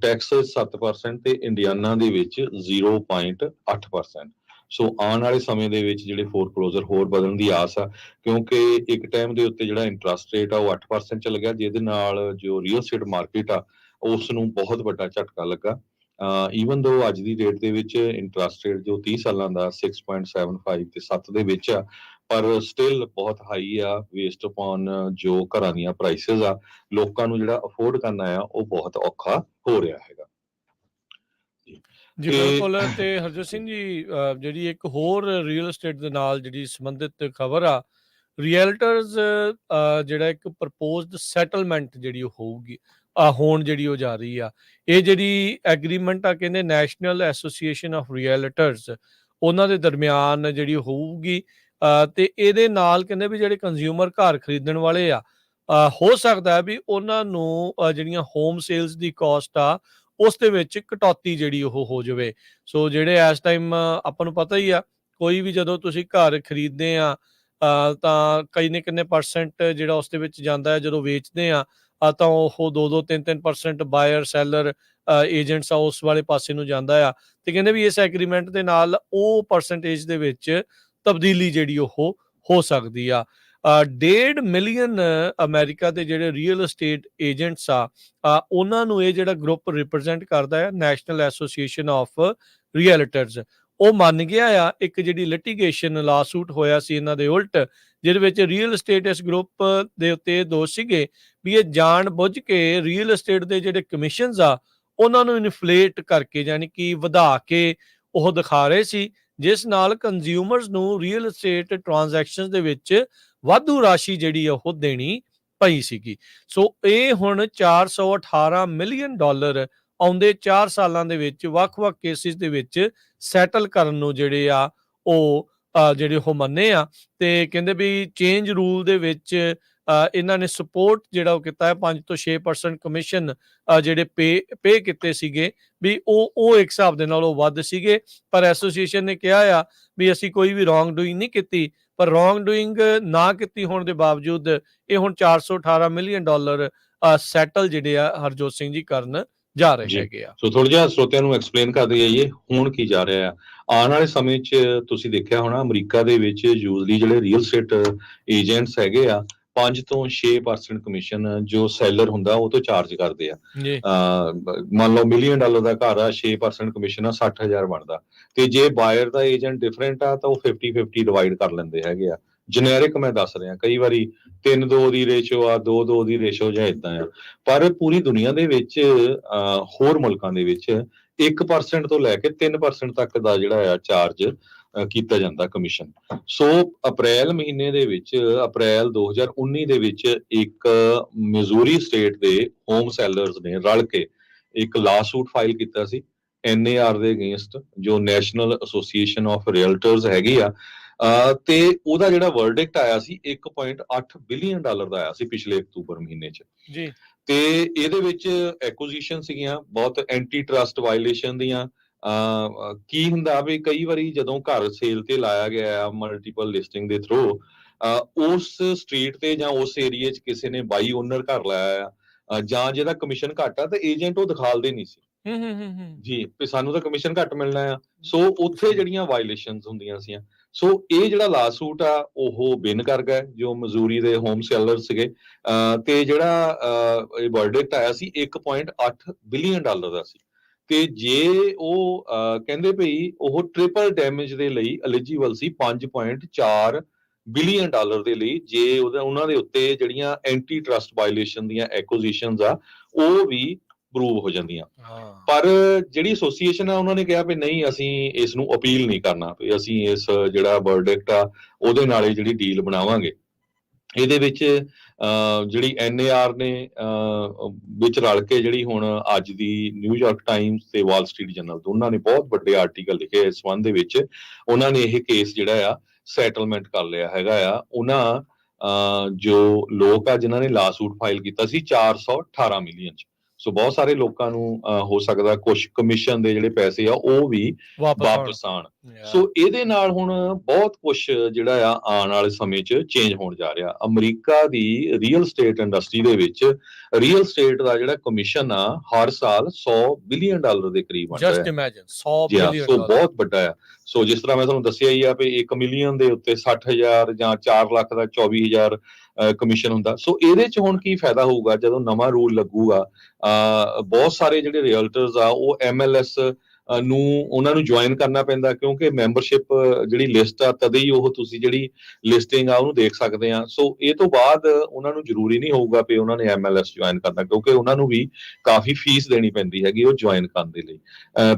ਟੈਕਸਸ 7% ਤੇ ਇੰਡੀਆਨਾ ਦੇ ਵਿੱਚ 0.8%। ਸੋ ਆਉਣ ਵਾਲੇ ਸਮੇਂ ਦੇ ਵਿੱਚ ਜਿਹੜੇ ਫੋਰਕਲੋਜ਼ਰ ਹੋਰ ਵਧਣ ਦੀ ਆਸ ਆ, ਕਿਉਂਕਿ ਇੱਕ ਟਾਈਮ ਦੇ ਉੱਤੇ ਜਿਹੜਾ ਇੰਟਰਸਟ ਰੇਟ ਆ ਉਹ 8% ਚੱਲ ਗਿਆ, ਜਿਹਦੇ ਨਾਲ ਜੋ ਰੀਅਲ ਸਟੇਟ ਮਾਰਕੀਟ ਆ ਉਸ ਨੂੰ ਬਹੁਤ ਵੱਡਾ ਝਟਕਾ ਲੱਗਾ। ਈਵਨ ਦੋ ਅੱਜ ਦੀ ਡੇਟ ਦੇ ਵਿੱਚ ਇੰਟਰਸਟ ਰੇਟ ਜੋ 30 ਸਾਲਾਂ ਦਾ 6.75 ਤੇ 7 ਦੇ ਵਿੱਚ ਆ, ਪਰ ਸਟਿਲ ਬਹੁਤ ਹਾਈ ਆ ਵੇਸਡ ਅਪਨ ਜੋ ਘਰਾਂ ਦੀਆਂ ਪ੍ਰਾਈਸਿਸ ਆ। ਲੋਕਾਂ ਨੂੰ ਜਿਹੜਾ ਅਫੋਰਡ ਕਰਨਾ ਆ ਉਹ ਬਹੁਤ ਔਖਾ ਹੋ ਰਿਹਾ ਹੈਗਾ ਜੀ ਬਿਲਕੁਲ। ਤੇ ਹਰਜੋਤ ਸਿੰਘ ਜੀ, ਜਿਹੜੀ ਇੱਕ ਹੋਰ ਰੀਅਲ ਏਸਟੇਟ ਦੇ ਨਾਲ ਜਿਹੜੀ ਸੰਬੰਧਿਤ ਖਬਰ ਆ, ਰੀਅਲਟਰਸ ਜਿਹੜਾ ਇੱਕ ਪ੍ਰਪੋਜ਼ਡ ਸੈਟਲਮੈਂਟ ਜਿਹੜੀ ਉਹ ਹੋਊਗੀ, ਹੋਣ ਜਿਹੜੀ ਉਹ ਜਾ ਰਹੀ ਆ। ਇਹ ਜਿਹੜੀ ਐਗਰੀਮੈਂਟ ਆ, ਕਹਿੰਦੇ ਨੈਸ਼ਨਲ ਐਸੋਸੀਏਸ਼ਨ ਆਫ ਰੀਅਲਟਰਸ ਉਹਨਾਂ ਦੇ ਦਰਮਿਆਨ ਜਿਹੜੀ ਹੋਊਗੀ। ਤੇ ਇਹਦੇ ਨਾਲ ਕਹਿੰਦੇ ਵੀ ਜਿਹੜੇ ਕੰਜ਼ਿਊਮਰ ਘਰ ਖਰੀਦਣ ਵਾਲੇ ਆ, ਹੋ ਸਕਦਾ ਵੀ ਉਹਨਾਂ ਨੂੰ ਜਿਹੜੀਆਂ ਹੋਮ ਸੇਲਸ ਦੀ ਕਾਸਟ ਆ ਉਸ ਦੇ ਵਿੱਚ ਕਟੌਤੀ ਜਿਹੜੀ ਉਹ ਹੋ ਜਾਵੇ। ਸੋ ਜਿਹੜੇ ਇਸ ਟਾਈਮ ਆਪਾਂ ਨੂੰ ਪਤਾ ਹੀ ਆ, ਕੋਈ ਵੀ ਜਦੋਂ ਤੁਸੀਂ ਘਰ ਖਰੀਦਦੇ ਆ ਤਾਂ ਕਿੰਨੇ ਪਰਸੈਂਟ ਜਿਹੜਾ ਉਸ ਦੇ ਵਿੱਚ ਜਾਂਦਾ ਹੈ। ਜਦੋਂ ਵੇਚਦੇ ਆ ਤਾਂ ਉਹ 2-2, 3-3% ਬਾਇਰ, ਸੈਲਰ, ਏਜੰਟਸ ਆ ਉਸ ਵਾਲੇ ਪਾਸੇ ਨੂੰ ਜਾਂਦਾ ਆ। ਤੇ ਕਹਿੰਦੇ ਵੀ ਇਸ ਐਗਰੀਮੈਂਟ ਦੇ ਨਾਲ ਉਹ ਪਰਸੈਂਟੇਜ ਦੇ ਵਿੱਚ ਤਬਦੀਲੀ ਜਿਹੜੀ ਉਹ ਹੋ ਸਕਦੀ ਆ। 1.5 ਮਿਲੀਅਨ ਅਮਰੀਕਾ ਦੇ ਜਿਹੜੇ ਰੀਅਲ ਏਸਟੇਟ ਏਜੰਟਸ ਆ, ਉਹਨਾਂ ਨੂੰ ਇਹ ਜਿਹੜਾ ਗਰੁੱਪ ਰਿਪਰੈਜ਼ੈਂਟ ਕਰਦਾ ਹੈ, ਨੈਸ਼ਨਲ ਐਸੋਸੀਏਸ਼ਨ ਆਫ ਰੀਅਲਟਰਸ, ਉਹ ਮੰਨ ਗਿਆ ਆ। ਇੱਕ ਜਿਹੜੀ ਲਿਟੀਗੇਸ਼ਨ ਲਾਸੂਟ ਹੋਇਆ ਸੀ ਇਹਨਾਂ ਦੇ ਉਲਟ, ਜਿਹਦੇ ਵਿੱਚ ਰੀਅਲ ਏਸਟੇਟ ਇਸ ਗਰੁੱਪ ਦੇ ਉੱਤੇ ਦੋਸ਼ ਸੀਗੇ ਵੀ ਇਹ ਜਾਣ ਬੁੱਝ ਕੇ ਰੀਅਲ ਏਸਟੇਟ ਦੇ ਜਿਹੜੇ ਕਮਿਸ਼ਨਸ ਆ ਉਹਨਾਂ ਨੂੰ ਇਨਫਲੇਟ ਕਰਕੇ, ਯਾਨੀ ਕਿ ਵਧਾ ਕੇ ਉਹ ਦਿਖਾ ਰਹੇ ਸੀ, ਜਿਸ ਨਾਲ ਕੰਜ਼ਿਊਮਰਸ ਨੂੰ ਰੀਅਲ ਏਸਟੇਟ ਟ੍ਰਾਂਜੈਕਸ਼ਨਸ ਦੇ ਵਿੱਚ ਵਾਧੂ ਰਾਸ਼ੀ ਜਿਹੜੀ ਉਹ ਦੇਣੀ ਪਈ ਸੀਗੀ। ਸੋ ਇਹ ਹੁਣ $418 ਮਿਲੀਅਨ ਆਉਂਦੇ 4 ਸਾਲਾਂ ਦੇ ਵਿੱਚ ਵੱਖ-ਵੱਖ ਕੇਸਿਸ ਦੇ ਵਿੱਚ ਸੈਟਲ ਕਰਨ ਨੂੰ ਜਿਹੜੇ ਆ ਉਹ ਜਿਹੜੇ ਉਹ ਮੰਨੇ ਆ। ਤੇ ਕਹਿੰਦੇ ਵੀ ਚੇਂਜ ਰੂਲ ਦੇ ਵਿੱਚ ਇਹਨਾਂ ਨੇ ਸਪੋਰਟ ਜਿਹੜਾ ਉਹ ਕੀਤਾ ਹੈ, 5 ਤੋਂ 6% ਕਮਿਸ਼ਨ ਜਿਹੜੇ ਪੇ ਕੀਤੇ ਸੀਗੇ ਵੀ ਉਹ ਇੱਕ ਹਿਸਾਬ ਦੇ ਨਾਲ ਉਹ ਵੱਧ ਸੀਗੇ। ਪਰ ਐਸੋਸੀਏਸ਼ਨ ਨੇ ਕਿਹਾ ਆ ਵੀ ਅਸੀਂ ਕੋਈ ਵੀ ਰੋਂਗ ਡੂਇੰਗ ਨਹੀਂ ਕੀਤੀ, ਪਰ ਰੋਂਗ ਡੂਇੰਗ ਨਾ ਕੀਤੀ ਹੋਣ ਦੇ ਬਾਵਜੂਦ ਇਹ ਹੁਣ $418 ਮਿਲੀਅਨ ਸੈਟਲ ਜਿਹੜੇ ਆ ਹਰਜੋਤ ਸਿੰਘ ਜੀ ਕਰਨ ਜਾ ਰਹੇ ਹੈਗੇ ਆ। ਸੋ ਥੋੜਾ ਜਿਹਾ ਸਰੋਤਿਆਂ ਨੂੰ ਐਕਸਪਲੇਨ ਕਰ ਦਈਏ ਹੁਣ ਕੀ ਜਾ ਰਿਹਾ ਆ। ਆਉਣ ਵਾਲੇ ਸਮੇਂ 'ਚ ਤੁਸੀਂ ਦੇਖਿਆ ਹੋਣਾ ਅਮਰੀਕਾ ਦੇ ਵਿੱਚ ਯੂਜ਼ਲੀ ਜਿਹੜੇ ਰੀਅਲ ਸਟੇਟ ਏਜੰਟਸ ਹੈਗੇ ਆ 5 ਤੋਂ 6% ਕਮਿਸ਼ਨ ਜੋ ਸੈਲਰ ਹੁੰਦਾ ਉਹ ਤੋਂ ਚਾਰਜ ਕਰਦੇ ਆ। ਜੀ ਮੰਨ ਲਓ $1 ਮਿਲੀਅਨ ਦਾ ਘਰ ਆ, 6% ਕਮਿਸ਼ਨ ਆ, 60,000 ਬਣਦਾ। ਤੇ ਜੇ ਬਾਇਰ ਦਾ ਏਜੰਟ ਡਿਫਰੈਂਟ ਆ ਤਾਂ ਉਹ 50-50 ਡਿਵਾਈਡ ਕਰ ਲੈਂਦੇ ਹੈਗੇ ਆ। ਜਨੈਰਿਕ ਮੈਂ ਦੱਸ ਰਿਹਾ, ਕਈ ਵਾਰੀ 3-2 ਦੀ ਰੇਸ਼ੋ ਆ, 2-2 ਦੀ ਰੇਸ਼ੋ ਜਾਂ ਇਦਾਂ ਆ। ਪਰ ਪੂਰੀ ਦੁਨੀਆ ਦੇ ਵਿੱਚ ਹੋਰ ਮੁਲਕਾਂ ਦੇ ਵਿੱਚ 1% ਤੋਂ ਲੈ ਕੇ 3% ਤੱਕ ਦਾ ਜਿਹੜਾ ਆ ਚਾਰਜ ਕੀਤਾ ਜਾਂਦਾ ਕਮਿਸ਼ਨ। ਸੋ ਅਪ੍ਰੈਲ ਮਹੀਨੇ ਦੇ ਵਿੱਚ, ਅਪ੍ਰੈਲ 2019 ਦੇ ਵਿੱਚ ਇੱਕ ਮਿਜ਼ੂਰੀ ਸਟੇਟ ਦੇ ਹੋਮ ਸੈਲਰਸ ਨੇ ਰਲ ਕੇ ਇੱਕ ਲਾ ਸੂਟ ਫਾਈਲ ਕੀਤਾ ਸੀ NAR ਦੇ ਅਗੇਂਸਟ, ਜੋ ਨੈਸ਼ਨਲ ਐਸੋਸੀਏਸ਼ਨ ਆਫ ਰੀਅਲਟਰਸ ਹੈਗੀ ਆ। ਤੇ ਉਹਦਾ ਜਿਹੜਾ ਵਰਡਿਕਟ ਆਇਆ ਸੀ $1.8 ਬਿਲੀਅਨ ਦਾ ਆਇਆ ਸੀ ਪਿਛਲੇ ਅਕਤੂਬਰ ਮਹੀਨੇ 'ਚ। ਜੀ ਤੇ ਇਹਦੇ ਵਿੱਚ ਐਕੁਜੀਸ਼ਨ ਸੀਗੀਆਂ ਬਹੁਤ, ਐਂਟੀ ਟਰਸਟ ਵਾਇਲੇਸ਼ਨ ਦੀਆਂ। ਕੀ ਹੁੰਦਾ ਵੀ ਕਈ ਵਾਰੀ ਜਦੋਂ ਘਰ ਸੇਲ ਤੇ ਲਾਇਆ ਗਿਆ ਆ ਮਲਟੀਪਲ ਲਿਸਟਿੰਗ ਦੇ ਥਰੂ, ਉਸ ਸਟਰੀਟ ਤੇ ਜਾਂ ਉਸ ਏਰੀਏ 'ਚ ਕਿਸੇ ਨੇ ਬਾਈ ਓਨਰ ਘਰ ਲਾਇਆ ਆ, ਜਾਂ ਜਿਹਦਾ ਕਮਿਸ਼ਨ ਘੱਟ ਆ, ਤੇ ਏਜੰਟ ਉਹ ਦਿਖਾਲਦੇ ਨਹੀਂ ਸੀ ਜੀ ਵੀ ਸਾਨੂੰ ਤਾਂ ਕਮਿਸ਼ਨ ਘੱਟ ਮਿਲਣਾ ਆ। ਸੋ ਉੱਥੇ ਜਿਹੜੀਆਂ ਵਾਇਲੇਸ਼ਨਸ ਹੁੰਦੀਆਂ ਸੀ। ਸੋ ਇਹ ਜਿਹੜਾ ਲਾ ਸੂਟ ਆ ਉਹ ਵਿਨ ਕਰ ਗਏ ਜੋ ਮਜ਼ੂਰੀ ਦੇ ਹੋਮ ਸੈਲਰ ਸੀਗੇ। ਤੇ ਜਿਹੜਾ ਇਹ ਵਰਡਿਕਟ ਆਇਆ ਸੀ $1.8 ਬਿਲੀਅਨ ਦਾ ਸੀ। ਤੇ ਜੇ ਉਹ ਕਹਿੰਦੇ ਭਈ ਉਹ ਟ੍ਰਿਪਲ ਡੈਮੇਜ ਦੇ ਲਈ ਐਲੀਜੀਬਲ ਸੀ $5.4 ਬਿਲੀਅਨ ਦੇ ਲਈ, ਜੇ ਉਹਨਾਂ ਦੇ ਉੱਤੇ ਜਿਹੜੀਆਂ ਐਂਟੀ ਟਰਸਟ ਵਾਇਲੇਸ਼ਨ ਦੀਆਂ ਐਕੁਜੀਸ਼ਨਸ ਆ ਉਹ ਵੀ ਪ੍ਰੂਵ ਹੋ ਜਾਂਦੀਆਂ। ਪਰ ਜਿਹੜੀ ਐਸੋਸੀਏਸ਼ਨ ਆ ਉਹਨਾਂ ਨੇ ਕਿਹਾ ਵੀ ਨਹੀਂ, ਅਸੀਂ ਇਸ ਨੂੰ ਅਪੀਲ ਨਹੀਂ ਕਰਨਾ, ਵੀ ਅਸੀਂ ਇਸ ਜਿਹੜਾ ਵਰਡਿਕਟ ਆ ਉਹਦੇ ਨਾਲ ਹੀ ਜਿਹੜੀ ਡੀਲ ਬਣਾਵਾਂਗੇ। ਇਹਦੇ ਵਿੱਚ ਜਿਹੜੀ NAR ਨੇ ਵਿੱਚ ਰਲ ਕੇ ਜਿਹੜੀ ਹੁਣ ਅੱਜ ਦੀ ਨਿਊਯਾਰਕ ਟਾਈਮਸ ਤੇ ਵਾਲ ਸਟਰੀਟ ਜਰਨਲ ਦੋਨਾਂ ਨੇ ਬਹੁਤ ਵੱਡੇ ਆਰਟੀਕਲ ਲਿਖੇ ਇਸ ਸੰਬੰਧ ਦੇ ਵਿੱਚ। ਉਹਨਾਂ ਨੇ ਇਹ ਕੇਸ ਜਿਹੜਾ ਆ ਸੈਟਲਮੈਂਟ ਕਰ ਲਿਆ ਹੈਗਾ ਆ। ਉਹਨਾਂ ਜੋ ਲੋਕ ਆ ਜਿਨ੍ਹਾਂ ਨੇ ਲਾ ਸੂਟ ਫਾਈਲ ਕੀਤਾ ਸੀ 418 ਮਿਲੀਅਨ 'ਚ। ਸੋ ਬਹੁਤ ਸਾਰੇ ਲੋਕਾਂ ਨੂੰ ਹੋ ਸਕਦਾ ਕੁਝ ਕਮਿਸ਼ਨ ਦੇ ਜਿਹੜੇ ਪੈਸੇ ਆ ਉਹ ਵੀ ਵਾਪਸ ਆਣ। ਸੋ ਇਹਦੇ ਨਾਲ ਹੁਣ ਬਹੁਤ ਕੁਝ ਜਿਹੜਾ ਆ ਆਉਣ ਵਾਲੇ ਸਮੇਂ 'ਚ ਚੇਂਜ ਹੋਣ ਜਾ ਰਿਹਾ। ਅਮਰੀਕਾ ਦੀ ਰੀਅਲ ਸਟੇਟ ਇੰਡਸਟਰੀ ਦੇ ਵਿੱਚ ਰੀਅਲ ਸਟੇਟ ਦਾ ਜਿਹੜਾ ਕਮਿਸ਼ਨ ਆ ਹਰ ਸਾਲ $100 ਬਿਲੀਅਨ ਦੇ ਕਰੀਬ ਬਣਦਾ ਹੈ। ਜਸਟ ਇਮੇਜਿਨ 100 ਜੀ ਹਾਂ, ਬਿਲੀਅਨ ਸੋ ਬਹੁਤ ਵੱਡਾ ਆ। ਸੋ ਜਿਸ ਤਰ੍ਹਾਂ ਮੈਂ ਤੁਹਾਨੂੰ ਦੱਸਿਆ ਹੀ ਆ ਵੀ 1 ਮਿਲੀਅਨ ਦੇ ਉੱਤੇ 60,000 ਜਾਂ 4 ਲੱਖ ਦਾ 24,000 ਕਮਿਸ਼ਨ ਹੁੰਦਾ। ਸੋ ਇਹਦੇ 'ਚ ਹੁਣ ਕੀ ਫਾਇਦਾ ਹੋਊਗਾ ਜਦੋਂ ਨਵਾਂ ਰੂਲ ਲੱਗੂਗਾ। ਬਹੁਤ ਸਾਰੇ ਜਿਹੜੇ ਰੀਅਲਟਰਸ ਆ ਉਹ MLS ਨੂੰ ਉਹਨਾਂ ਨੂੰ ਜੁਆਇਨ ਕਰਨਾ ਪੈਂਦਾ, ਕਿਉਂਕਿ ਮੈਂਬਰਸ਼ਿਪ ਜਿਹੜੀ ਲਿਸਟ ਆ ਤਦੇ ਹੀ ਉਹ ਤੁਸੀਂ ਜਿਹੜੀ ਲਿਸਟਿੰਗ ਆ ਉਹਨੂੰ ਦੇਖ ਸਕਦੇ ਆ। ਸੋ ਇਹ ਤੋਂ ਬਾਅਦ ਉਹਨਾਂ ਨੂੰ ਜ਼ਰੂਰੀ ਨਹੀਂ ਹੋਊਗਾ ਵੀ ਉਹਨਾਂ ਨੇ MLS ਜੁਆਇਨ ਕਰਨਾ, ਕਿਉਂਕਿ ਉਹਨਾਂ ਨੂੰ ਵੀ ਕਾਫੀ ਫੀਸ ਦੇਣੀ ਪੈਂਦੀ ਹੈਗੀ ਉਹ ਜੁਆਇਨ ਕਰਨ ਦੇ ਲਈ।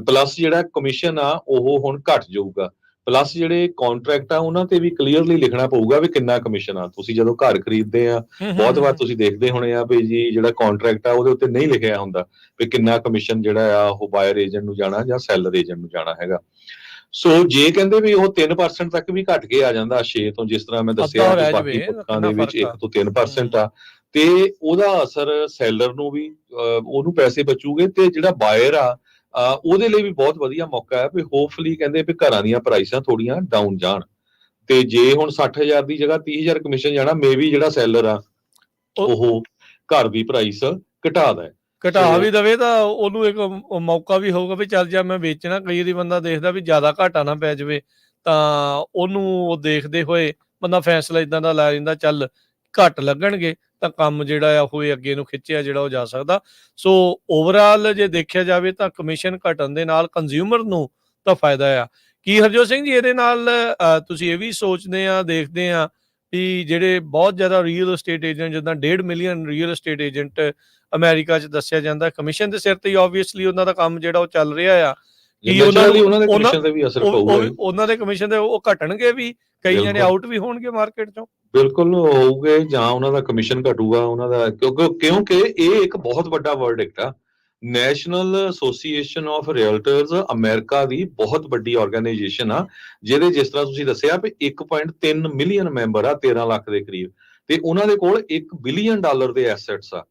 ਪਲੱਸ ਜਿਹੜਾ ਕਮਿਸ਼ਨ ਆ ਉਹ ਹੁਣ ਘਟ ਜਾਊਗਾ। ਪਲੱਸ ਜਿਹੜੇ ਕੰਟਰੈਕਟ ਆ ਉਹਨਾਂ ਤੇ ਵੀ ਕਲੀਅਰਲੀ ਲਿਖਣਾ ਪਊਗਾ ਵੀ ਕਿੰਨਾ ਕਮਿਸ਼ਨ ਆ। ਤੁਸੀਂ ਜਦੋਂ ਘਰ ਖਰੀਦਦੇ ਆ ਬਹੁਤ ਵਾਰ ਤੁਸੀਂ ਦੇਖਦੇ ਹੋਣੇ ਆ ਵੀ ਜੀ ਜਿਹੜਾ ਕੰਟਰੈਕਟ ਆ ਉਹਦੇ ਉੱਤੇ ਨਹੀਂ ਲਿਖਿਆ ਹੁੰਦਾ ਵੀ ਕਿੰਨਾ ਕਮਿਸ਼ਨ ਜਿਹੜਾ ਆ ਉਹ ਬਾਇਰ ਏਜੰਟ ਨੂੰ ਜਾਣਾ ਜਾਂ ਸੈਲਰ ਏਜੰਟ ਨੂੰ ਜਾਣਾ ਹੈਗਾ। ਸੋ ਜੇ ਕਹਿੰਦੇ ਵੀ ਉਹ 3% ਤੱਕ ਵੀ ਘਟ ਕੇ ਆ ਜਾਂਦਾ 6 ਤੋਂ, ਜਿਸ ਤਰ੍ਹਾਂ ਮੈਂ ਦੱਸਿਆ ਕਿ ਬਾਕੀ ਮੁਲਕਾਂ ਦੇ ਵਿੱਚ 1 ਤੋਂ 3% ਆ, ਤੇ ਉਹਦਾ ਅਸਰ ਸੈਲਰ ਨੂੰ ਵੀ ਉਹਨੂੰ ਪੈਸੇ ਬਚੂਗੇ, ਤੇ ਜਿਹੜਾ ਬਾਇਰ ਆ ਉਹਦੇ ਲਈ ਵੀ ਬਹੁਤ ਵਧੀਆ ਮੌਕਾ ਹੈ ਵੀ ਹੋਪਫੁਲੀ ਕਹਿੰਦੇ ਵੀ ਘਰਾਂ ਦੀਆਂ ਪ੍ਰਾਈਸਾਂ ਥੋੜੀਆਂ ਡਾਊਨ ਜਾਣ। ਤੇ ਜੇ ਹੁਣ 60,000 ਦੀ ਜਗ੍ਹਾ 30,000 ਕਮਿਸ਼ਨ ਜਾਣਾ, ਮੇਬੀ ਜਿਹੜਾ ਸੈਲਰ ਆ ਉਹ ਘਰ ਦੀ ਪ੍ਰਾਈਸ ਘਟਾ ਵੀ ਦਵੇ ਤਾਂ ਉਹਨੂੰ ਇੱਕ ਮੌਕਾ ਵੀ ਹੋਊਗਾ ਵੀ ਚੱਲ ਜਾ ਮੈਂ ਵੇਚਣਾ। ਕਈ ਵਾਰੀ ਬੰਦਾ ਦੇਖਦਾ ਵੀ ਜ਼ਿਆਦਾ ਘਾਟਾ ਨਾ ਪੈ ਜਾਵੇ ਤਾਂ ਉਹਨੂੰ ਉਹ ਦੇਖਦੇ ਹੋਏ ਬੰਦਾ ਫੈਸਲਾ ਇਦਾਂ ਦਾ ਲੈ ਜਾਂਦਾ ਚੱਲ ਘੱਟ ਲੱਗਣਗੇ ਤਾਂ ਕੰਮ ਜਿਹੜਾ ਆ ਉਹ ਅੱਗੇ ਨੂੰ ਖਿੱਚਿਆ ਜਿਹੜਾ ਉਹ ਜਾ ਸਕਦਾ। ਸੋ ਓਵਰਆਲ ਜੇ ਦੇਖਿਆ ਜਾਵੇ ਤਾਂ ਕਮਿਸ਼ਨ ਘਟਣ ਦੇ ਨਾਲ ਕੰਜ਼ਿਊਮਰ ਨੂੰ ਤਾਂ ਫਾਇਦਾ ਆ। ਕੀ ਹਰਜੋਤ ਸਿੰਘ ਜੀ ਇਹਦੇ ਨਾਲ ਤੁਸੀਂ ਇਹ ਵੀ ਸੋਚਦੇ ਆ, ਦੇਖਦੇ ਆ ਵੀ ਜਿਹੜੇ ਬਹੁਤ ਜ਼ਿਆਦਾ ਰੀਅਲ estate ਏਜੰਟ, ਜਿੱਦਾਂ 1.5 million real estate agent America 'ਚ ਦੱਸਿਆ ਜਾਂਦਾ ਕਮਿਸ਼ਨ ਦੇ ਸਿਰ ਤੇ ਹੀ ਆਬਵੀਅਸਲੀ ਉਹਨਾਂ ਦਾ ਕੰਮ ਜਿਹੜਾ ਉਹ ਚੱਲ ਰਿਹਾ ਆ, ਕੀ ਉਹਨਾਂ ਦੇ ਕਮਿਸ਼ਨ ਤੇ ਵੀ ਅਸਰ ਪਊਗਾ। ਉਹਨਾਂ ਦੇ ਕਮਿਸ਼ਨ ਦੇ ਉਹ ਘਟਣਗੇ ਵੀ, ਕਈ ਜਣੇ ਆਊਟ ਵੀ ਹੋਣਗੇ ਮਾਰਕੀਟ 'ਚੋਂ। ਬਿਲਕੁਲ ਹੋਊਗੇ, ਜਾਂ ਉਹਨਾਂ ਦਾ ਕਮਿਸ਼ਨ ਘਟੂਗਾ ਉਹਨਾਂ ਦਾ, ਕਿਉਂਕਿ ਇਹ ਇੱਕ ਬਹੁਤ ਵੱਡਾ ਵਰਡਿਕਟ ਆ। National association of realtors America ਦੀ ਬਹੁਤ ਵੱਡੀ ਆਰਗੇਨਾਈਜੇਸ਼ਨ ਆ, ਜਿਹਦੇ ਜਿਸ ਤਰ੍ਹਾਂ ਤੁਸੀਂ ਦੱਸਿਆ ਵੀ 1.3 ਮਿਲੀਅਨ ਮੈਂਬਰ ਆ, 13 ਲੱਖ ਦੇ ਕਰੀਬ, ਤੇ ਉਹਨਾਂ ਦੇ ਕੋਲ $1 ਬਿਲੀਅਨ ਦੇ ਐਸੈਟਸ ਆ।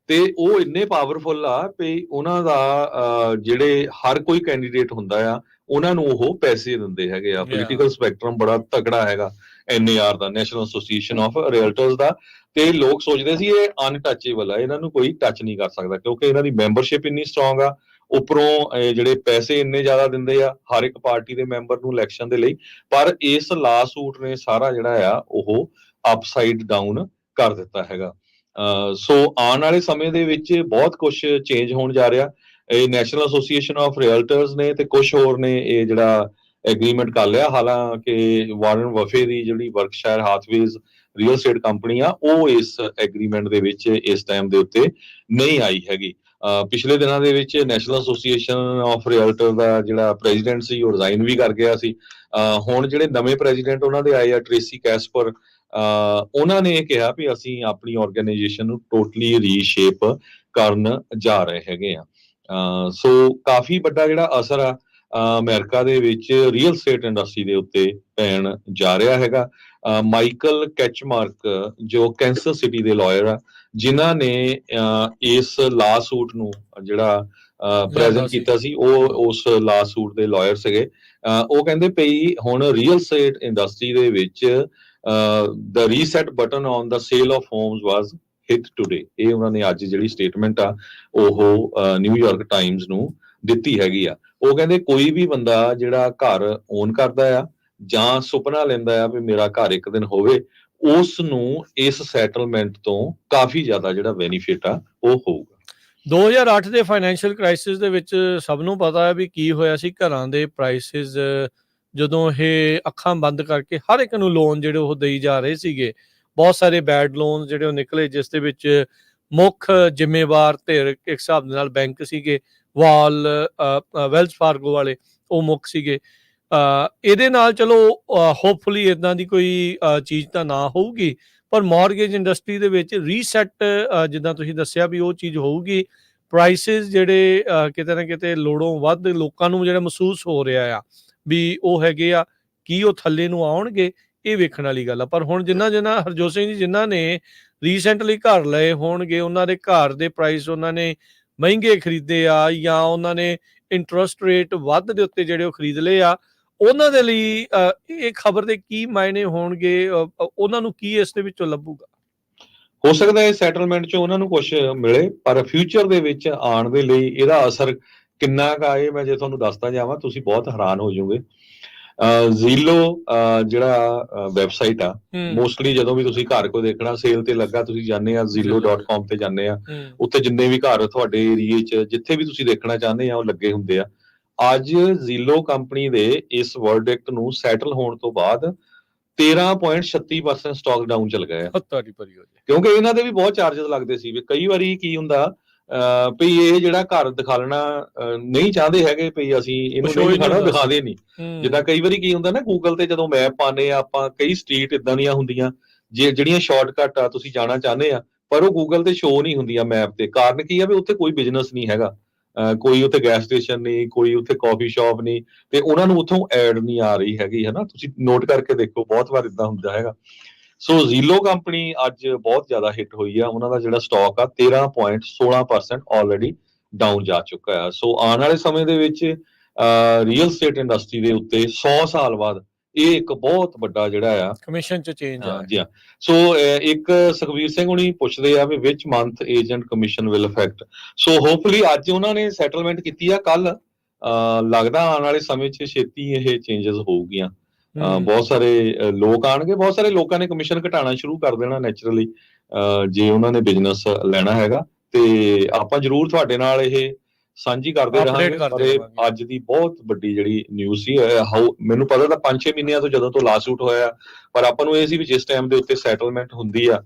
ਤੇ ਉਹ ਇੰਨੇ ਪਾਵਰਫੁਲ ਆ ਵੀ ਉਹਨਾਂ ਦਾ ਜਿਹੜੇ ਹਰ ਕੋਈ ਕੈਂਡੀਡੇਟ ਹੁੰਦਾ ਆ ਉਹਨਾਂ ਨੂੰ ਉਹ ਪੈਸੇ ਦਿੰਦੇ ਹੈਗੇ ਆ। ਪੋਲੀਟੀਕਲ ਸਪੈਕਟਰਮ ਬੜਾ ਤਕੜਾ ਹੈਗਾ NAR ਦਾ, ਨੈਸ਼ਨਲ ਐਸੋਸੀਏਸ਼ਨ ਆਫ ਰੀਅਲਟਰਸ ਦਾ। ਤੇ ਲੋਕ ਸੋਚਦੇ ਸੀ ਇਹ ਅਨਟੱਚੇਬਲ ਆ, ਇਹਨਾਂ ਨੂੰ ਕੋਈ ਟੱਚ ਨਹੀਂ ਕਰ ਸਕਦਾ, ਕਿਉਂਕਿ ਇਹਨਾਂ ਦੀ ਮੈਂਬਰਸ਼ਿਪ ਇੰਨੀ ਸਟਰੋਂਗ ਆ। ਉੱਪਰੋਂ ਜਿਹੜੇ ਪੈਸੇ ਇੰਨੇ ਜ਼ਿਆਦਾ ਦਿੰਦੇ ਆ ਹਰ ਇੱਕ ਪਾਰਟੀ ਦੇ ਮੈਂਬਰ ਨੂੰ ਇਲੈਕਸ਼ਨ ਦੇ ਲਈ। ਪਰ ਇਸ ਲਾ ਸੂਟ ਨੇ ਸਾਰਾ ਜਿਹੜਾ ਆ ਉਹ ਅਪਸਾਈਡ ਡਾਊਨ ਕਰ ਦਿੱਤਾ ਹੈਗਾ। ਸੋ ਆਉਣ ਵਾਲੇ ਸਮੇਂ ਦੇ ਵਿੱਚ ਬਹੁਤ ਕੁਝ ਚੇਂਜ ਹੋਣ ਜਾ ਰਿਹਾ। ਇਹ ਨੈਸ਼ਨਲ ਐਸੋਸੀਏਸ਼ਨ ਆਫ ਰੀਅਲਟਰਸ ਨੇ ਤੇ ਕੁਝ ਹੋਰ ਨੇ ਇਹ ਜਿਹੜਾ ਐਗਰੀਮੈਂਟ ਕਰ ਲਿਆ। ਹਾਲਾਂਕਿ ਵਾਰਨ ਬਫੇ ਦੀ ਜਿਹੜੀ ਵਰਕਸ਼ਾਇਰ ਹਾਥਵੇਜ਼ ਰੀਅਲ ਏਸਟੇਟ ਕੰਪਨੀ ਆ, ਉਹ ਇਸ ਐਗਰੀਮੈਂਟ ਦੇ ਵਿੱਚ ਇਸ ਟਾਈਮ ਦੇ ਉੱਤੇ ਨਹੀਂ ਆਈ ਹੈਗੀ। ਪਿਛਲੇ ਦਿਨਾਂ ਦੇ ਵਿੱਚ ਨੈਸ਼ਨਲ ਐਸੋਸੀਏਸ਼ਨ ਆਫ ਰੀਅਲਟਰ ਦਾ ਜਿਹੜਾ ਪ੍ਰੈਜ਼ੀਡੈਂਟ ਸੀ ਉਹ ਰਿਜ਼ਾਈਨ ਵੀ ਕਰ ਗਿਆ ਸੀ। ਹੁਣ ਜਿਹੜੇ ਨਵੇਂ ਪ੍ਰੈਜ਼ੀਡੈਂਟ ਉਹਨਾਂ ਦੇ ਆਏ ਆ, ਟ੍ਰੇਸੀ ਕੈਸਪਰ, ਉਹਨਾਂ ਨੇ ਇਹ ਕਿਹਾ ਵੀ ਅਸੀਂ ਆਪਣੀ ਆਰਗੇਨਾਈਜੇਸ਼ਨ ਨੂੰ ਟੋਟਲੀ ਰੀਸ਼ੇਪ ਕਰਨ ਜਾ ਰਹੇ ਹੈਗੇ ਆ। ਸੋ ਕਾਫੀ ਵੱਡਾ ਜਿਹੜਾ ਅਸਰ ਆ ਅਮਰੀਕਾ ਦੇ ਵਿੱਚ ਰੀਅਲ ਸਟੇਟ ਇੰਡਸਟਰੀ ਦੇ ਉੱਤੇ ਪੈਣ ਜਾ ਰਿਹਾ ਹੈਗਾ। ਮਾਈਕਲ ਕੈਚਮਾਰਕ ਜੋ ਕੈਂਸਸ ਸਿਟੀ ਦੇ ਲਾਇਰ ਆ, ਜਿਨ੍ਹਾਂ ਨੇ ਇਸ ਲਾ ਸੂਟ ਨੂੰ ਜਿਹੜਾ ਪ੍ਰੈਜ਼ੈਂਟ ਕੀਤਾ ਸੀ, ਉਹ ਉਸ ਲਾ ਸੂਟ ਦੇ ਲਾਇਰ ਸੀਗੇ। ਉਹ ਕਹਿੰਦੇ ਪਈ ਹੁਣ ਰੀਅਲ ਸਟੇਟ ਇੰਡਸਟਰੀ ਦੇ ਵਿੱਚ the reset button on the sale of homes was hit today. ਇਹ ਉਹਨਾਂ ਨੇ ਅੱਜ ਜਿਹੜੀ ਸਟੇਟਮੈਂਟ ਆ ਉਹ ਨਿਊਯਾਰਕ ਟਾਈਮਜ਼ ਨੂੰ ਦਿੱਤੀ ਹੈਗੀ ਆ। ਉਹ ਕਹਿੰਦੇ ਕੋਈ ਵੀ ਬੰਦਾ ਜਿਹੜਾ ਘਰ ਓਨ ਕਰਦਾ ਆ ਜਾਂ ਸੁਪਨਾ ਲੈਂਦਾ ਆ ਵੀ ਮੇਰਾ ਘਰ ਇੱਕ ਦਿਨ ਹੋਵੇ, ਉਸ ਨੂੰ ਇਸ ਸੈਟਲਮੈਂਟ ਤੋਂ ਕਾਫੀ ਜ਼ਿਆਦਾ ਜਿਹੜਾ ਬੈਨੀਫਿਟ ਆ ਉਹ ਹੋਊਗਾ। 2008 ਦੇ ਫਾਈਨੈਂਸ਼ੀਅਲ ਕ੍ਰਾਈਸਿਸ ਦੇ ਵਿੱਚ ਸਭ ਨੂੰ ਪਤਾ ਹੈ ਵੀ ਕੀ ਹੋਇਆ ਸੀ। ਘਰਾਂ ਦੇ ਪ੍ਰਾਈਸਿਸ ਜਦੋਂ ਇਹ ਅੱਖਾਂ ਬੰਦ ਕਰਕੇ ਹਰ ਇੱਕ ਨੂੰ ਲੋਨ ਜਿਹੜੇ ਉਹ ਦੇਈ ਜਾ ਰਹੇ ਸੀਗੇ, ਬਹੁਤ ਸਾਰੇ ਬੈਡ ਲੋਨ ਜਿਹੜੇ ਉਹ ਨਿਕਲੇ, ਜਿਸ ਦੇ ਵਿੱਚ ਮੁੱਖ ਜ਼ਿੰਮੇਵਾਰ ਧਿਰ ਇੱਕ ਹਿਸਾਬ ਦੇ ਨਾਲ ਬੈਂਕ ਸੀਗੇ। ਵੈਲਸ ਫਾਰਗੋ ਵਾਲੇ ਉਹ ਮੁੱਖ ਸੀਗੇ। ਇਹਦੇ ਨਾਲ ਚਲੋ ਹੋਪਫੁਲੀ ਇਦਾਂ ਦੀ ਕੋਈ ਚੀਜ਼ ਤਾਂ ਨਾ ਹੋਊਗੀ, ਪਰ ਮੌਰਗੇਜ ਇੰਡਸਟਰੀ ਦੇ ਵਿੱਚ ਰੀਸੈਟ ਜਿੱਦਾਂ ਤੁਸੀਂ ਦੱਸਿਆ ਵੀ ਉਹ ਚੀਜ਼ ਹੋਊਗੀ। ਪ੍ਰਾਈਸਿਸ ਜਿਹੜੇ ਕਿਤੇ ਨਾ ਕਿਤੇ ਲੋੜੋਂ ਵੱਧ ਲੋਕਾਂ ਨੂੰ ਜਿਹੜਾ ਮਹਿਸੂਸ ਹੋ ਰਿਹਾ ਆ ਵੀ ਉਹ ਹੈਗੇ ਆ, ਕੀ ਉਹ ਥੱਲੇ ਨੂੰ ਆਉਣਗੇ, ਇਹ ਵੇਖਣ ਵਾਲੀ ਗੱਲ ਆ। ਪਰ ਹੁਣ ਜਿਨ੍ਹਾਂ ਹਰਜੋਤ ਸਿੰਘ ਜੀ ਜਿਨ੍ਹਾਂ ਨੇ ਰੀਸੈਂਟਲੀ ਘਰ ਲਏ ਹੋਣਗੇ, ਉਹਨਾਂ ਦੇ ਘਰ ਦੇ ਪ੍ਰਾਈਸ ਉਹਨਾਂ ਨੇ ਮਹਿੰਗੇ ਖਰੀਦੇ ਆ ਜਾਂ ਉਹਨਾਂ ਨੇ ਇੰਟਰਸਟ ਰੇਟ ਵੱਧ ਦੇ ਉੱਤੇ ਜਿਹੜੇ ਉਹ ਖਰੀਦ ਲਏ ਆ, ਉਹਨਾਂ ਦੇ ਲਈ ਇਹ ਖਬਰ ਦੇ ਕੀ ਮਾਇਨੇ ਹੋਣਗੇ, ਉਹਨਾਂ ਨੂੰ ਕੀ ਇਸ ਦੇ ਵਿੱਚੋਂ ਲੱਭੂਗਾ? ਹੋ ਸਕਦਾ ਹੈ ਸੈਟਲਮੈਂਟ 'ਚ ਉਹਨਾਂ ਨੂੰ ਕੁਝ ਮਿਲੇ, ਪਰ ਫਿਊਚਰ ਦੇ ਵਿੱਚ ਆਉਣ ਦੇ ਲਈ ਇਹਦਾ ਅਸਰ ਕਿੰਨਾ ਕੁ ਆਏ, ਮੈਂ ਜੇ ਤੁਹਾਨੂੰ ਦੱਸਦਾ ਜਾਵਾਂ ਤੁਸੀਂ ਬਹੁਤ ਹੈਰਾਨ ਹੋ ਜਾਓਗੇ। ਜ਼ੀਲੋ ਜਿਹੜਾ ਵੈਬਸਾਈਟ ਆ, ਮੋਸਟਲੀ ਜਦੋਂ ਵੀ ਤੁਸੀਂ ਘਰ ਕੋਈ ਦੇਖਣਾ ਸੇਲ ਤੇ ਲੱਗਾ, ਤੁਸੀਂ ਜਾਂਦੇ ਆ zillow.com ਤੇ ਜਾਂਦੇ ਆ, ਉੱਥੇ ਜਿੰਨੇ ਵੀ ਘਰ ਤੁਹਾਡੇ ਏਰੀਏ 'ਚ ਜਿੱਥੇ ਵੀ ਤੁਸੀਂ ਦੇਖਣਾ ਚਾਹੁੰਦੇ ਆ ਉਹ ਲੱਗੇ ਹੁੰਦੇ ਆ। ਅੱਜ ਜ਼ੀਲੋ ਕੰਪਨੀ ਦੇ ਇਸ ਵਰਡਿਕਟ ਨੂੰ ਸੈਟਲ ਹੋਣ ਤੋਂ ਬਾਅਦ 13.36% ਸਟਾਕ ਡਾਊਨ ਚਲ ਗਏ ਆ, ਕਿਉਂਕਿ ਇਹਨਾਂ ਦੇ ਵੀ ਬਹੁਤ ਚਾਰजेस ਲੱਗਦੇ ਸੀ। ਵੀ ਕਈ ਵਾਰੀ ਕੀ ਹੁੰਦਾ ਵੀ ਇਹ ਜਿਹੜਾ ਘਰ ਦਿਖਾਲਣਾ ਨਹੀਂ ਚਾਹੁੰਦੇ ਹੈਗੇ, ਵੀ ਅਸੀਂ ਇਹਨੂੰ ਨਹੀਂ ਦਿਖਾਣਾ, ਦਿਖਾਦੇ ਨਹੀਂ। ਜਿੱਦਾਂ ਕਈ ਵਾਰੀ ਕੀ ਹੁੰਦਾ ਨਾ, ਗੂਗਲ ਤੇ ਜਦੋਂ ਮੈਪ ਪਾਉਂਦੇ ਆ ਆਪਾਂ, ਕਈ ਸਟਰੀਟ ਇਦਾਂ ਦੀਆਂ ਹੁੰਦੀਆਂ ਜਿਹੜੀਆਂ ਸ਼ਾਰਟਕਟ ਆ ਤੁਸੀਂ ਜਾਣਾ ਚਾਹੁੰਦੇ ਆ, ਪਰ ਉਹ ਗੂਗਲ ਤੇ ਸ਼ੋ ਨਹੀਂ ਹੁੰਦੀਆਂ ਮੈਪ ਤੇ। ਕਾਰਨ ਕੀ ਆ ਵੀ ਉੱਥੇ ਕੋਈ ਬਿਜ਼ਨਸ ਨਹੀਂ ਹੈਗਾ, ਕੋਈ ਉੱਥੇ ਗੈਸ ਸਟੇਸ਼ਨ ਨਹੀਂ, ਕੋਈ ਉੱਥੇ ਕਾਫੀ ਸ਼ਾਪ ਨਹੀਂ, ਤੇ ਉਹਨਾਂ ਨੂੰ ਉੱਥੋਂ ਐਡ ਨਹੀਂ ਆ ਰਹੀ ਹੈਗੀ, ਹੈ ਨਾ। ਤੁਸੀਂ ਨੋਟ ਕਰਕੇ ਦੇਖੋ, ਬਹੁਤ ਵਾਰ ਇਦਾਂ ਹੁੰਦਾ ਹੈਗਾ। ਸੋ ਜ਼ੀਲੋ ਕੰਪਨੀ ਅੱਜ ਬਹੁਤ ਜ਼ਿਆਦਾ ਹਿੱਟ ਹੋਈ ਆ। ਉਹਨਾਂ ਦਾ ਜਿਹੜਾ ਸਟਾਕ ਆ 13.16% ਆਲਰੇਡੀ ਡਾਊਨ ਜਾ ਚੁੱਕਾ ਆ। ਸੋ ਆਉਣ ਵਾਲੇ ਸਮੇਂ ਦੇ ਵਿੱਚ ਰੀਅਲ ਸਟੇਟ ਇੰਡਸਟਰੀ ਦੇ ਉੱਤੇ 100 ਸਾਲ ਬਾਅਦ ਇਹ ਇੱਕ ਬਹੁਤ ਵੱਡਾ ਜਿਹੜਾ ਆ ਕਮਿਸ਼ਨ 'ਚ ਚੇਂਜ ਆ। ਜੀ ਹਾਂ। ਸੋ ਇੱਕ ਸੁਖਵੀਰ ਸਿੰਘ ਹੁਣੀ ਪੁੱਛਦੇ ਆ ਵੀ which month agent commission will effect. So hopefully ਅੱਜ ਉਹਨਾਂ ਨੇ ਸੈਟਲਮੈਂਟ ਕੀਤੀ ਆ, ਕੱਲ ਲੱਗਦਾ ਆਉਣ ਵਾਲੇ ਸਮੇਂ 'ਚ ਛੇਤੀ ਇਹ ਚੇਂਜਸ ਹੋਊਗੀਆਂ। ਬਹੁਤ ਸਾਰੇ ਲੋਕ ਆਣਗੇ, ਬਹੁਤ ਸਾਰੇ ਲੋਕਾਂ ਨੇ ਕਮਿਸ਼ਨ ਘਟਾਉਣਾ ਸ਼ੁਰੂ ਕਰ ਦੇਣਾ ਨੈਚੁਰਲੀ, ਜੇ ਉਹਨਾਂ ਨੇ ਬਿਜ਼ਨਸ ਲੈਣਾ ਹੈਗਾ। ਤੇ ਆਪਾਂ ਜ਼ਰੂਰ ਤੁਹਾਡੇ ਨਾਲ ਇਹ ਸਾਂਝੀ ਕਰਦੇ ਰਹਾਂਗੇ। ਪਰ ਇਹ ਅੱਜ ਦੀ ਬਹੁਤ ਵੱਡੀ ਜਿਹੜੀ ਨਿਊਜ਼ ਸੀ, ਮੈਨੂੰ ਪਤਾ ਤਾਂ 5-6 ਮਹੀਨਿਆਂ ਤੋਂ ਜਦੋਂ ਤੋਂ ਲਾਸੂਟ ਹੋਇਆ, ਪਰ ਆਪਾਂ ਨੂੰ ਇਹ ਸੀ ਵੀ ਜਿਸ ਟਾਈਮ ਦੇ ਉੱਤੇ ਸੈਟਲਮੈਂਟ ਹੁੰਦੀ ਆ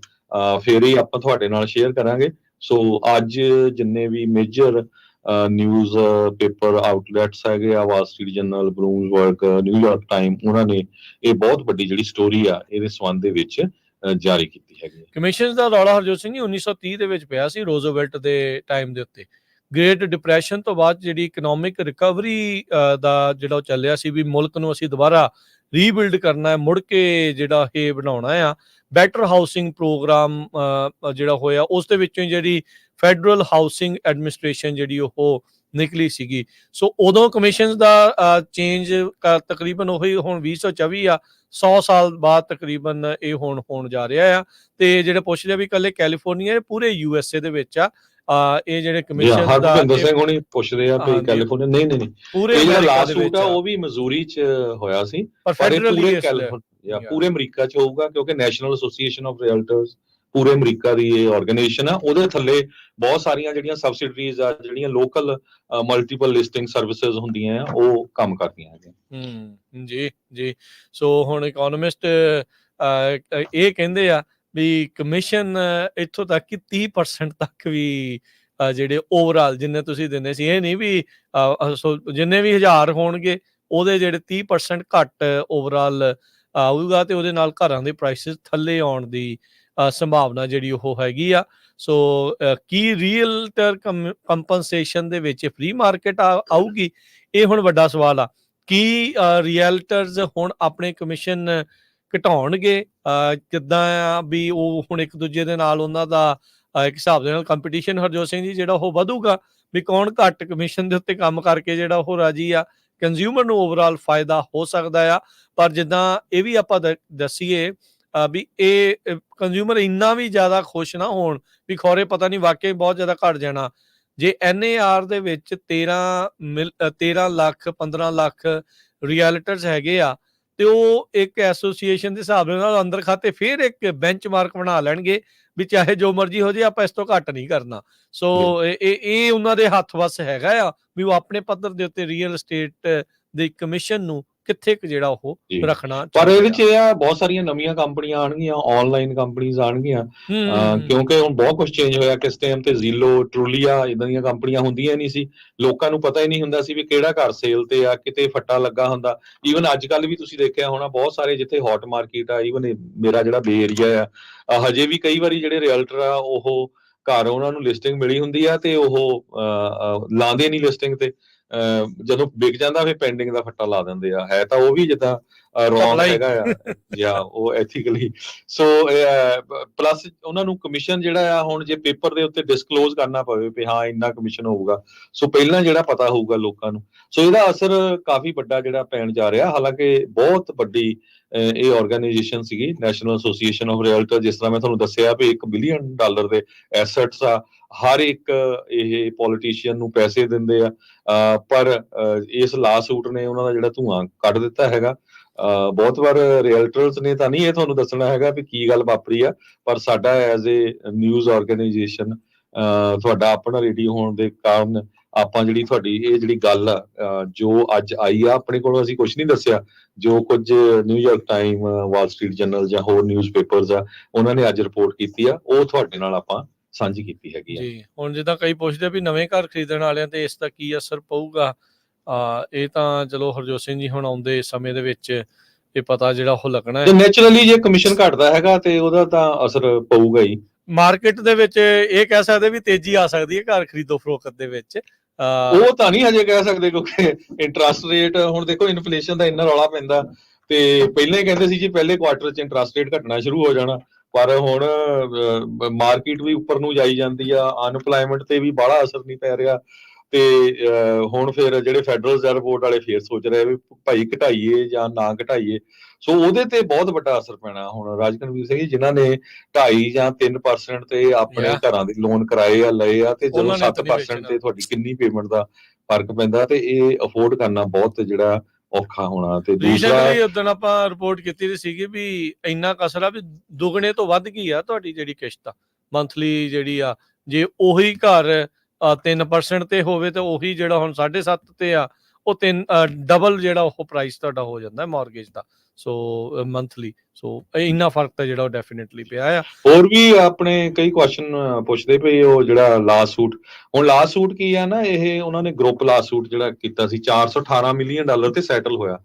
ਫਿਰ ਹੀ ਆਪਾਂ ਤੁਹਾਡੇ ਨਾਲ ਸ਼ੇਅਰ ਕਰਾਂਗੇ। ਸੋ ਅੱਜ ਜਿੰਨੇ ਵੀ ਮੇਜਰ ਨਿਊਜ਼ ਪੇਪਰ ਆਊਟਲੈਟਸ ਹੈਗੇ ਆ, Wall Street Journal, Bloomberg, New York time, ਉਹਨਾਂ ਨੇ ਇਹ ਬਹੁਤ ਵੱਡੀ ਜਿਹੜੀ ਸਟੋਰੀ ਆ ਇਹਦੇ ਸੰਬੰਧ ਦੇ ਵਿੱਚ ਜਾਰੀ ਕੀਤੀ ਹੈਗੀ। ਕਮਿਸ਼ਨ ਦਾ ਰੌਲਾ ਹਰਜੋਤ ਸਿੰਘ ਜੀ 1930 ਦੇ ਵਿੱਚ ਪਿਆ ਸੀ, ਰੋਜ਼ਵੈਲਟ ਦੇ ਟਾਈਮ ਦੇ ਉੱਤੇ। ਗ੍ਰੇਟ ਡਿਪਰੈਸ਼ਨ ਤੋਂ ਬਾਅਦ ਜਿਹੜੀ ਇਕਨੋਮਿਕ ਰਿਕਵਰੀ ਦਾ ਜਿਹੜਾ ਚੱਲਿਆ ਸੀ ਵੀ ਮੁਲਕ ਨੂੰ ਅਸੀਂ ਦੁਬਾਰਾ ਰੀਬਿਲਡ ਕਰਨਾ ਹੈ, ਮੁੜ ਕੇ ਜਿਹੜਾ ਇਹ ਬਣਾਉਣਾ ਆ। ਬੈਟਰ ਹਾਊਸਿੰਗ ਪ੍ਰੋਗਰਾਮ ਜਿਹੜਾ ਹੋਇਆ, ਉਸ ਦੇ ਵਿੱਚੋਂ ਜਿਹੜੀ ਫੈਡਰਲ ਹਾਊਸਿੰਗ ਐਡਮਿਨਿਸਟ੍ਰੇਸ਼ਨ ਜਿਹੜੀ ਉਹ ਨਿਕਲੀ ਸੀਗੀ। ਸੋ ਉਦੋਂ ਕਮਿਸ਼ਨ ਦਾ ਚੇਂਜ ਤਕਰੀਬਨ ਉਹੀ ਹੁਣ 2024 ਆ, 100 ਸਾਲ ਬਾਅਦ ਤਕਰੀਬਨ ਇਹ ਹੁਣ ਹੋਣ ਜਾ ਰਿਹਾ ਆ। ਤੇ ਜਿਹੜੇ ਪੁੱਛਦੇ ਆ ਵੀ ਇਕੱਲੇ ਕੈਲੀਫੋਰਨੀਆ, ਪੂਰੇ USA ਦੇ ਵਿੱਚ ਆ ਇਹ ਜਿਹੜੇ ਕਮਿਸ਼ਨ ਦਾ। ਹਰਭਿੰਦਰ ਸਿੰਘ ਹੁਣੀ ਪੁੱਛਦੇ ਆ ਕਿ ਕੈਲੀਫੋਰਨੀਆ, ਨਹੀਂ ਪੂਰੇ ਜਿਹੜਾ ਲਾਸੂਟ ਆ ਉਹ ਵੀ ਮਜ਼ੂਰੀ 'ਚ ਹੋਇਆ ਸੀ, ਪਰ ਪੂਰੇ ਕੈਲੀਫੋਰਨੀਆ, ਪੂਰੇ ਅਮਰੀਕਾ 'ਚ ਹੋਊਗਾ, ਕਿਉਂਕਿ ਨੈਸ਼ਨਲ ਐਸੋਸੀਏਸ਼ਨ ਆਫ ਰੀਅਲਟਰਸ ਪੂਰੇ ਅਮਰੀਕਾ ਦੀ ਇਹ ਆਰਗੇਨਾਈਜੇਸ਼ਨ ਆ, ਉਹਦੇ ਥੱਲੇ ਬਹੁਤ ਸਾਰੀਆਂ ਜਿਹੜੀਆਂ ਸਬਸਿਡਰੀਜ਼ ਆ, ਜਿਹੜੀਆਂ ਲੋਕਲ ਮਲਟੀਪਲ ਲਿਸਟਿੰਗ ਸਰਵਿਸਿਜ਼ ਹੁੰਦੀਆਂ ਆ, ਉਹ ਕੰਮ ਕਰਦੀਆਂ ਹੈਗੀਆਂ। ਜੀ ਸੋ ਹੁਣ ਇਕਨੋਮਿਸਟ ਇਹ ਕਹਿੰਦੇ ਆ ਵੀ ਕਮਿਸ਼ਨ ਇੱਥੋਂ ਤੱਕ ਕਿ 30% ਤੱਕ ਵੀ ਜਿਹੜੇ ਓਵਰਆਲ ਜਿੰਨੇ ਤੁਸੀਂ ਦਿੰਦੇ ਸੀ, ਇਹ ਨਹੀਂ ਵੀ ਜਿੰਨੇ ਵੀ 1000 ਹੋਣਗੇ ਉਹਦੇ ਜਿਹੜੇ 30% ਘੱਟ ਓਵਰਆਲ ਆਊਗਾ ਤੇ ਉਹਦੇ ਨਾਲ ਘਰਾਂ ਦੇ ਪ੍ਰਾਈਸਿਸ ਥੱਲੇ ਆਉਣ ਦੀ ਸੰਭਾਵਨਾ ਜਿਹੜੀ ਉਹ ਹੈਗੀ ਆ। ਸੋ ਕੀ ਰੀਅਲਟਰ ਕੰਪਨਸੇਸ਼ਨ ਦੇ ਵਿੱਚ ਫ੍ਰੀ ਮਾਰਕੀਟ ਆਊਗੀ? ਇਹ ਹੁਣ ਵੱਡਾ ਸਵਾਲ ਆ। ਕੀ ਰੀਅਲਟਰਸ ਹੁਣ ਆਪਣੇ ਕਮਿਸ਼ਨ ਘਟਾਉਣਗੇ? ਕਿੱਦਾਂ ਆ ਵੀ ਉਹ ਹੁਣ ਇੱਕ ਦੂਜੇ ਦੇ ਨਾਲ ਉਹਨਾਂ ਦਾ ਇੱਕ ਹਿਸਾਬ ਦੇ ਨਾਲ ਕੰਪੀਟੀਸ਼ਨ ਹਰਜੋਤ ਸਿੰਘ ਜੀ ਜਿਹੜਾ ਉਹ ਵਧੂਗਾ ਵੀ ਕੌਣ ਘੱਟ ਕਮਿਸ਼ਨ ਦੇ ਉੱਤੇ ਕੰਮ ਕਰਕੇ ਜਿਹੜਾ ਉਹ ਰਾਜੀ ਆ? ਕੰਜ਼ਿਊਮਰ ਨੂੰ ਓਵਰਆਲ ਫਾਇਦਾ ਹੋ ਸਕਦਾ ਆ, ਪਰ ਜਿੱਦਾਂ ਇਹ ਵੀ ਆਪਾਂ ਦੱਸੀਏ ਵੀ ਇਹ ਕੰਜ਼ਿਊਮਰ ਇੰਨਾ ਵੀ ਜ਼ਿਆਦਾ ਖੁਸ਼ ਨਾ ਹੋਣ ਵੀ ਖੌਰੇ ਪਤਾ ਨਹੀਂ ਵਾਕਈ ਬਹੁਤ ਜ਼ਿਆਦਾ ਘਟ ਜਾਣਾ। ਜੇ NAR ਦੇ ਵਿੱਚ 13 ਲੱਖ 15 ਲੱਖ ਰੀਅਲਟਰਸ ਹੈਗੇ ਆ ਤੇ ਉਹ ਇੱਕ ਐਸੋਸੀਏਸ਼ਨ ਦੇ ਹਿਸਾਬ ਨਾਲ ਅੰਦਰ ਖਾਤੇ ਫਿਰ ਇੱਕ ਬੈਂਚਮਾਰਕ ਬਣਾ ਲੈਣਗੇ ਵੀ ਚਾਹੇ ਜੋ ਮਰਜ਼ੀ ਹੋ ਜੇ ਆਪਾਂ ਇਸ ਤੋਂ ਘੱਟ ਨਹੀਂ ਕਰਨਾ। ਸੋ ਇਹ ਉਹਨਾਂ ਦੇ ਹੱਥ ਵੱਸ ਹੈਗਾ ਆ ਵੀ ਉਹ ਆਪਣੇ ਪੱਧਰ ਦੇ ਉੱਤੇ ਰੀਅਲ ਏਸਟੇਟ ਦੇ ਕਮਿਸ਼ਨ ਨੂੰ ਕਿੱਥੇ ਕੁ ਜਿਹੜਾ ਉਹ ਰੱਖਣਾ। ਪਰ ਇਹਦੇ ਚ ਇਹ ਆ ਬਹੁਤ ਸਾਰੀਆਂ ਨਵੀਆਂ ਕੰਪਨੀਆਂ ਆਉਣਗੀਆਂ, ਆਨਲਾਈਨ ਕੰਪਨੀਆਂ ਆਉਣਗੀਆਂ, ਕਿਉਂਕਿ ਹੁਣ ਬਹੁਤ ਕੁਝ ਚੇਂਜ ਹੋਇਆ। ਕਿਸ ਟਾਈਮ ਤੇ ਜ਼ੀਲੋ, ਟਰੂਲੀਆ ਇਦਾਂ ਦੀਆਂ ਕੰਪਨੀਆਂ ਹੁੰਦੀਆਂ ਨਹੀਂ ਸੀ, ਲੋਕਾਂ ਨੂੰ ਪਤਾ ਹੀ ਨਹੀਂ ਹੁੰਦਾ ਸੀ ਵੀ ਕਿਹੜਾ ਘਰ ਸੇਲ ਤੇ ਆ, ਕਿਤੇ ਫੱਟਾ ਲੱਗਾ ਹੁੰਦਾ। ਈਵਨ ਅੱਜ ਕੱਲ ਵੀ ਤੁਸੀਂ ਦੇਖਿਆ ਹੋਣਾ ਬਹੁਤ ਸਾਰੇ ਜਿੱਥੇ ਹੌਟ ਮਾਰਕੀਟ ਆ, ਈਵਨ ਮੇਰਾ ਜਿਹੜਾ ਬੇ ਏਰੀਆ ਆ, ਹਜੇ ਵੀ ਕਈ ਵਾਰੀ ਜਿਹੜੇ ਰੀਅਲਟਰ ਆ ਉਹ ਘਰ ਉਹਨਾਂ ਨੂੰ ਲਿਸਟਿੰਗ ਮਿਲੀ ਹੁੰਦੀ ਆ ਤੇ ਉਹ ਲਾਉਂਦੇ ਨਹੀਂ ਲਿਸਟਿੰਗ ਤੇ, ਜਦੋਂ ਵਿਕ ਜਾਂਦਾ ਫਿਰ ਪੈਂਡਿੰਗ ਦਾ ਫੱਟਾ ਲਾ ਦਿੰਦੇ ਆ। ਹੈ ਤਾਂ ਉਹ ਵੀ ਜਿੱਦਾਂ ਰੌਂਗ ਹੈਗਾ ਆ ਜਾਂ ਉਹ ਐਥੀਕਲੀ। ਸੋ ਪਲੱਸ ਉਹਨਾਂ ਨੂੰ ਕਮਿਸ਼ਨ ਜਿਹੜਾ ਆ ਹੁਣ ਜੇ ਪੇਪਰ ਦੇ ਉੱਤੇ ਡਿਸਕਲੋਜ਼ ਕਰਨਾ ਪਵੇ ਵੀ ਹਾਂ ਇੰਨਾ ਕਮਿਸ਼ਨ ਹੋਊਗਾ, ਸੋ ਪਹਿਲਾਂ ਜਿਹੜਾ ਪਤਾ ਹੋਊਗਾ ਲੋਕਾਂ ਨੂੰ। ਸੋ ਇਹਦਾ ਅਸਰ ਕਾਫੀ ਵੱਡਾ ਜਿਹੜਾ ਪੈਣ ਜਾ ਰਿਹਾ। ਹਾਲਾਂਕਿ ਬਹੁਤ ਵੱਡੀ ਇਹ ਆਰਗੇਨਾਈਜੇਸ਼ਨ ਸੀਗੀ ਨੈਸ਼ਨਲ ਐਸੋਸੀਏਸ਼ਨ ਆਫ ਰੀਅਲਟਰ, ਜਿਸ ਤਰ੍ਹਾਂ ਮੈਂ ਤੁਹਾਨੂੰ ਦੱਸਿਆ ਵੀ $1 ਬਿਲੀਅਨ ਦੇ ਐਸੈਟਸ ਆ। ਹਰ ਇੱਕ ਇਹ ਪੋਲੀਟੀਸ਼ੀਅਨ ਨੂੰ ਪੈਸੇ ਦਿੰਦੇ ਆ, ਪਰ ਇਸ ਲਾ ਸੂਟ ਨੇ ਉਹਨਾਂ ਦਾ ਜਿਹੜਾ ਧੂਆਂ ਕੱਢ ਦਿੱਤਾ ਹੈਗਾ। ਬਹੁਤ ਵਾਰ ਰੀਅਲਟਰਸ ਨੇ ਤਾਂ ਨਹੀਂ ਇਹ ਤੁਹਾਨੂੰ ਦੱਸਣਾ ਹੈਗਾ ਵੀ ਕੀ ਗੱਲ ਵਾਪਰੀ ਆ, ਪਰ ਸਾਡਾ ਐਜ਼ ਏ ਨਿਊਜ਼ ਆਰਗੇਨਾਈਜੇਸ਼ਨ, ਤੁਹਾਡਾ ਆਪਣਾ ਰੇਡੀਓ ਹੋਣ ਦੇ ਕਾਰਨ ਆਪਾਂ ਜਿਹੜੀ ਤੁਹਾਡੀ ਇਹ ਜਿਹੜੀ ਗੱਲ ਆ ਜੋ ਅੱਜ ਆਈ ਆ ਆਪਣੇ ਕੋਲੋਂ, ਅਸੀਂ ਕੁਝ ਨਹੀਂ ਦੱਸਿਆ। ਜੋ ਕੁਝ ਨਿਊਯਾਰਕ ਟਾਈਮ, ਵਾਲ ਸਟਰੀਟ ਜਰਨਲ ਜਾਂ ਹੋਰ ਨਿਊਜ਼ ਪੇਪਰਸ ਆ ਉਹਨਾਂ ਨੇ ਅੱਜ ਰਿਪੋਰਟ ਕੀਤੀ ਆ, ਉਹ ਤੁਹਾਡੇ ਨਾਲ ਆਪਾਂ ਸਾਂਝੀ ਕੀਤੀ ਹੈਗੀ ਜੀ। ਹੁਣ ਜਿੱਦਾਂ ਕਈ ਪੁੱਛਦੇ ਵੀ ਨਵੇਂ ਘਰ ਖਰੀਦਣ ਵਾਲਿਆਂ ਤੇ ਇਸ ਦਾ ਕੀ ਅਸਰ ਪਊਗਾ, ਇਹ ਤਾਂ ਚਲੋ ਹਰਜੋਤ ਸਿੰਘ ਜੀ ਹੁਣ ਆਉਂਦੇ ਸਮੇਂ ਦੇ ਵਿੱਚ ਇਹ ਪਤਾ ਜਿਹੜਾ ਉਹ ਲੱਗਣਾ ਹੈ। ਨੈਚੁਰਲੀ ਜੇ ਕਮਿਸ਼ਨ ਘਟਦਾ ਹੈਗਾ ਤੇ ਉਹਦਾ ਤਾਂ ਅਸਰ ਪਊਗਾ ਹੀ। ਮਾਰਕੀਟ ਦੇ ਵਿੱਚ ਇਹ ਕਹਿ ਸਕਦੇ ਵੀ ਤੇਜ਼ੀ ਆ ਸਕਦੀ ਹੈ ਘਰ ਖਰੀਦੋ ਫਰੋਖਤ ਦੇ ਵਿੱਚ। ਉਹ ਤਾਂ ਨਹੀਂ ਹਜੇ ਕਹਿ ਸਕਦੇ ਕਿਉਂਕਿ ਇੰਟਰਸਟ ਰੇਟ, ਹੁਣ ਦੇਖੋ ਇਨਫਲੇਸ਼ਨ ਦਾ ਇੰਨਾ ਰੌਲਾ ਪੈਂਦਾ ਤੇ ਪਹਿਲਾਂ ਹੀ ਕਹਿੰਦੇ ਸੀ ਜੀ ਪਹਿਲੇ ਕੁਆਟਰ 'ਚ ਇੰਟਰਸਟ ਰੇਟ ਘਟਣਾ ਸ਼ੁਰੂ ਹੋ ਜਾਣਾ, ਪਰ ਹੁਣ ਮਾਰਕੀਟ ਵੀ ਉੱਪਰ ਨੂੰ ਜਾਈ ਜਾਂਦੀ ਆ, ਅਨਪਲਾਇਮੈਂਟ ਤੇ ਵੀ ਬਾਹਲਾ ਅਸਰ ਨਹੀਂ ਪੈ ਰਿਹਾ ਤੇ ਹੁਣ ਫਿਰ ਜਿਹੜੇ ਫੈਡਰਲ ਰਿਜ਼ਰਵ ਬੋਰਡ ਵਾਲੇ ਫੇਰ ਸੋਚ ਰਹੇ ਵੀ ਭਾਈ ਘਟਾਈਏ ਜਾਂ ਨਾ ਘਟਾਈਏ। ਸੋ ਉਹਦੇ ਤੇ ਬਹੁਤ ਵੱਡਾ ਅਸਰ ਪੈਣਾ। ਹੁਣ ਰਾਜਕਨਵੀਰ ਸਿੰਘ ਜਿਨ੍ਹਾਂ ਨੇ 2.5 ਜਾਂ 3% ਤੇ ਆਪਣੇ ਘਰਾਂ ਦੇ ਲੋਨ ਕਰਾਏ ਆ, ਲਏ ਆ, ਤੇ ਜਦੋਂ 7% ਤੇ ਤੁਹਾਡੀ ਕਿੰਨੀ ਪੇਮੈਂਟ ਦਾ ਫਰਕ ਪੈਂਦਾ ਤੇ ਇਹ ਅਫੋਰਡ ਕਰਨਾ ਬਹੁਤ ਜਿਹੜਾ ਔਖਾ ਹੋਣਾ। ਤੇ ਦੂਸਰਾ ਉਦੋਂ ਆਪਾਂ ਰਿਪੋਰਟ ਕੀਤੀ ਸੀਗੀ ਵੀ ਇੰਨਾ ਕਸਰ ਆ ਵੀ ਦੁਗਣੇ ਤੋਂ ਵੱਧ ਗਈ ਆ ਤੁਹਾਡੀ ਜਿਹੜੀ ਕਿਸ਼ਤ ਆ ਮੰਥਲੀ ਜਿਹੜੀ ਆ। ਜੇ ਉਹੀ ਘਰ 3% ਤੇ ਹੋਵੇ ਤੇ ਉਹੀ ਜਿਹੜਾ ਹੁਣ 7.5 ਤੇ ਆ ਉਹ ਡਬਲ ਜਿਹੜਾ ਉਹ ਪ੍ਰਾਈਸ ਤੁਹਾਡਾ ਹੋ ਜਾਂਦਾ ਮਾਰਗੇਜ ਦਾ। ਸੋ ਮੰਥਲੀ, ਸੋ ਇੰਨਾ ਫਰਕ ਤਾਂ ਜਿਹੜਾ ਉਹ ਡੈਫੀਨਿਟਲੀ ਪਿਆ ਆ। ਹੋਰ ਵੀ ਆਪਣੇ ਕਈ ਕੁਐਸਚਨ ਪੁੱਛਦੇ ਪਏ ਉਹ ਜਿਹੜਾ ਲਾ ਸੂਟ, ਹੁਣ ਲਾ ਸੂਟ ਕੀ ਆ ਨਾ, ਇਹ ਉਹਨਾਂ ਨੇ ਗਰੁੱਪ ਲਾ ਸੂਟ ਜਿਹੜਾ ਕੀਤਾ ਸੀ $418 ਮਿਲੀਅਨ ਤੇ ਸੈਟਲ ਹੋਇਆ।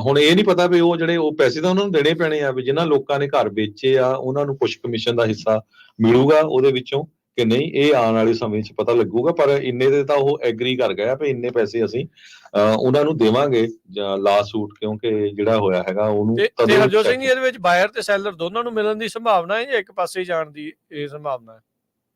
ਹੁਣ ਇਹ ਨਹੀਂ ਪਤਾ ਵੀ ਉਹ ਜਿਹੜੇ ਉਹ ਪੈਸੇ ਤਾਂ ਉਹਨਾਂ ਨੂੰ ਦੇਣੇ ਪੈਣੇ ਆ ਵੀ ਜਿਨ੍ਹਾਂ ਲੋਕਾਂ ਨੇ ਘਰ ਵੇਚੇ ਆ ਉਹਨਾਂ ਨੂੰ ਕੁਝ ਕਮਿਸ਼ਨ ਦਾ ਹਿੱਸਾ ਮਿਲੂਗਾ ਉਹਦੇ ਵਿੱਚੋਂ ਕਿ ਨਹੀਂ, ਇਹ ਆਉਣ ਵਾਲੇ ਸਮੇਂ 'ਚ ਪਤਾ ਲੱਗੂਗਾ। ਪਰ ਇੰਨੇ ਦੇ ਤਾਂ ਉਹ ਐਗਰੀ ਕਰ ਗਿਆ ਵੀ ਇੰਨੇ ਪੈਸੇ ਅਸੀਂ ਉਹਨਾਂ ਨੂੰ ਦੇਵਾਂਗੇ ਜਾਂ ਲਾ ਸੂਟ, ਕਿਉਂਕਿ ਜਿਹੜਾ ਹੋਇਆ ਹੈਗਾ ਉਹਨੂੰ। ਤੇ ਹਰਜੋਤ ਸਿੰਘ ਇਹਦੇ ਵਿੱਚ ਬਾਇਰ ਤੇ ਸੈਲਰ ਦੋਨਾਂ ਨੂੰ ਮਿਲਣ ਦੀ ਸੰਭਾਵਨਾ ਹੈ ਜਾਂ ਇੱਕ ਪਾਸੇ ਜਾਣ ਦੀ ਇਹ ਸੰਭਾਵਨਾ ਹੈ?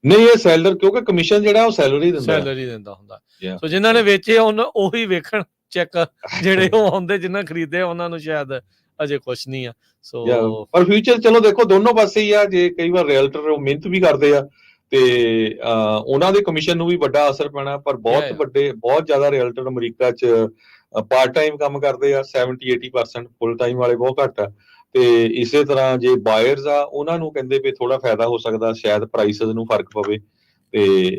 ਨਹੀਂ, ਇਹ ਸੈਲਰ, ਕਿਉਂਕਿ ਕਮਿਸ਼ਨ ਜਿਹੜਾ ਉਹ ਸੈਲਰੀ ਦਿੰਦਾ ਹੁੰਦਾ। ਸੋ ਜਿਨ੍ਹਾਂ ਨੇ ਵੇਚੇ ਉਹੀ ਵੇਖਣ ਚੈੱਕ ਜਿਹੜੇ ਉਹ ਆਉਂਦੇ, ਜਿਨ੍ਹਾਂ ਖਰੀਦੇ ਉਹਨਾਂ ਨੂੰ ਸ਼ਾਇਦ ਅਜੇ ਕੁਛ ਨਹੀਂ ਆ। ਸੋ ਪਰ ਫਿਊਚਰ ਚਲੋ ਦੇਖੋ ਦੋਨੋਂ ਪਾਸੇ ਹੀ ਆ। ਜੇ ਕਈ ਵਾਰ ਰੀਅਲਟਰ ਉਹ ਮਿਹਨਤ ਵੀ ਕਰਦੇ ਆ ਤੇ ਉਹਨਾਂ ਦੇ ਕਮਿਸ਼ਨ ਨੂੰ ਵੀ ਵੱਡਾ ਅਸਰ ਪੈਣਾ। ਪਰ ਬਹੁਤ ਜ਼ਿਆਦਾ ਰੀਅਲਟਰ ਅਮਰੀਕਾ 'ਚ ਪਾਰਟ ਟਾਈਮ ਕੰਮ ਕਰਦੇ ਆ, 70-80%, ਫੁੱਲ ਟਾਈਮ ਵਾਲੇ ਬਹੁਤ ਘੱਟ ਆ। ਤੇ ਇਸੇ ਤਰ੍ਹਾਂ ਜੇ ਬਾਇਰਸ ਆ ਉਹਨਾਂ ਨੂੰ ਕਹਿੰਦੇ ਵੀ ਥੋੜਾ ਫਾਇਦਾ ਹੋ ਸਕਦਾ, ਸ਼ਾਇਦ ਪ੍ਰਾਈਸਸ ਨੂੰ ਫਰਕ ਪਵੇ ਤੇ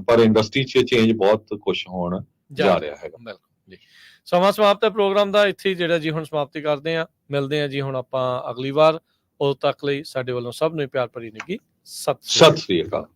ਪਰ ਇੰਡਸਟਰੀ 'ਚ ਚੇਂਜ ਬਹੁਤ ਕੁਝ ਹੋਣ ਜਾ ਰਿਹਾ ਹੈਗਾ। ਬਿਲਕੁਲ ਜੀ। ਸਮਾਂ ਸਮਾਪਤ ਹੈ ਪ੍ਰੋਗਰਾਮ ਦਾ, ਇੱਥੇ ਹੀ ਜਿਹੜਾ ਜੀ ਹੁਣ ਸਮਾਪਤੀ ਕਰਦੇ ਹਾਂ। ਮਿਲਦੇ ਹਾਂ ਜੀ ਹੁਣ ਆਪਾਂ ਅਗਲੀ ਵਾਰ। ਉਦੋਂ ਤੱਕ ਲਈ ਸਾਡੇ ਵੱਲੋਂ ਸਭ ਨੂੰ ਪਿਆਰ ਭਰੀ ਨਿੱਘੀ ਸਤਿ ਸ਼੍ਰੀ ਅਕਾਲ। ਸਤਿ ਸ੍ਰੀ ਅਕਾਲ।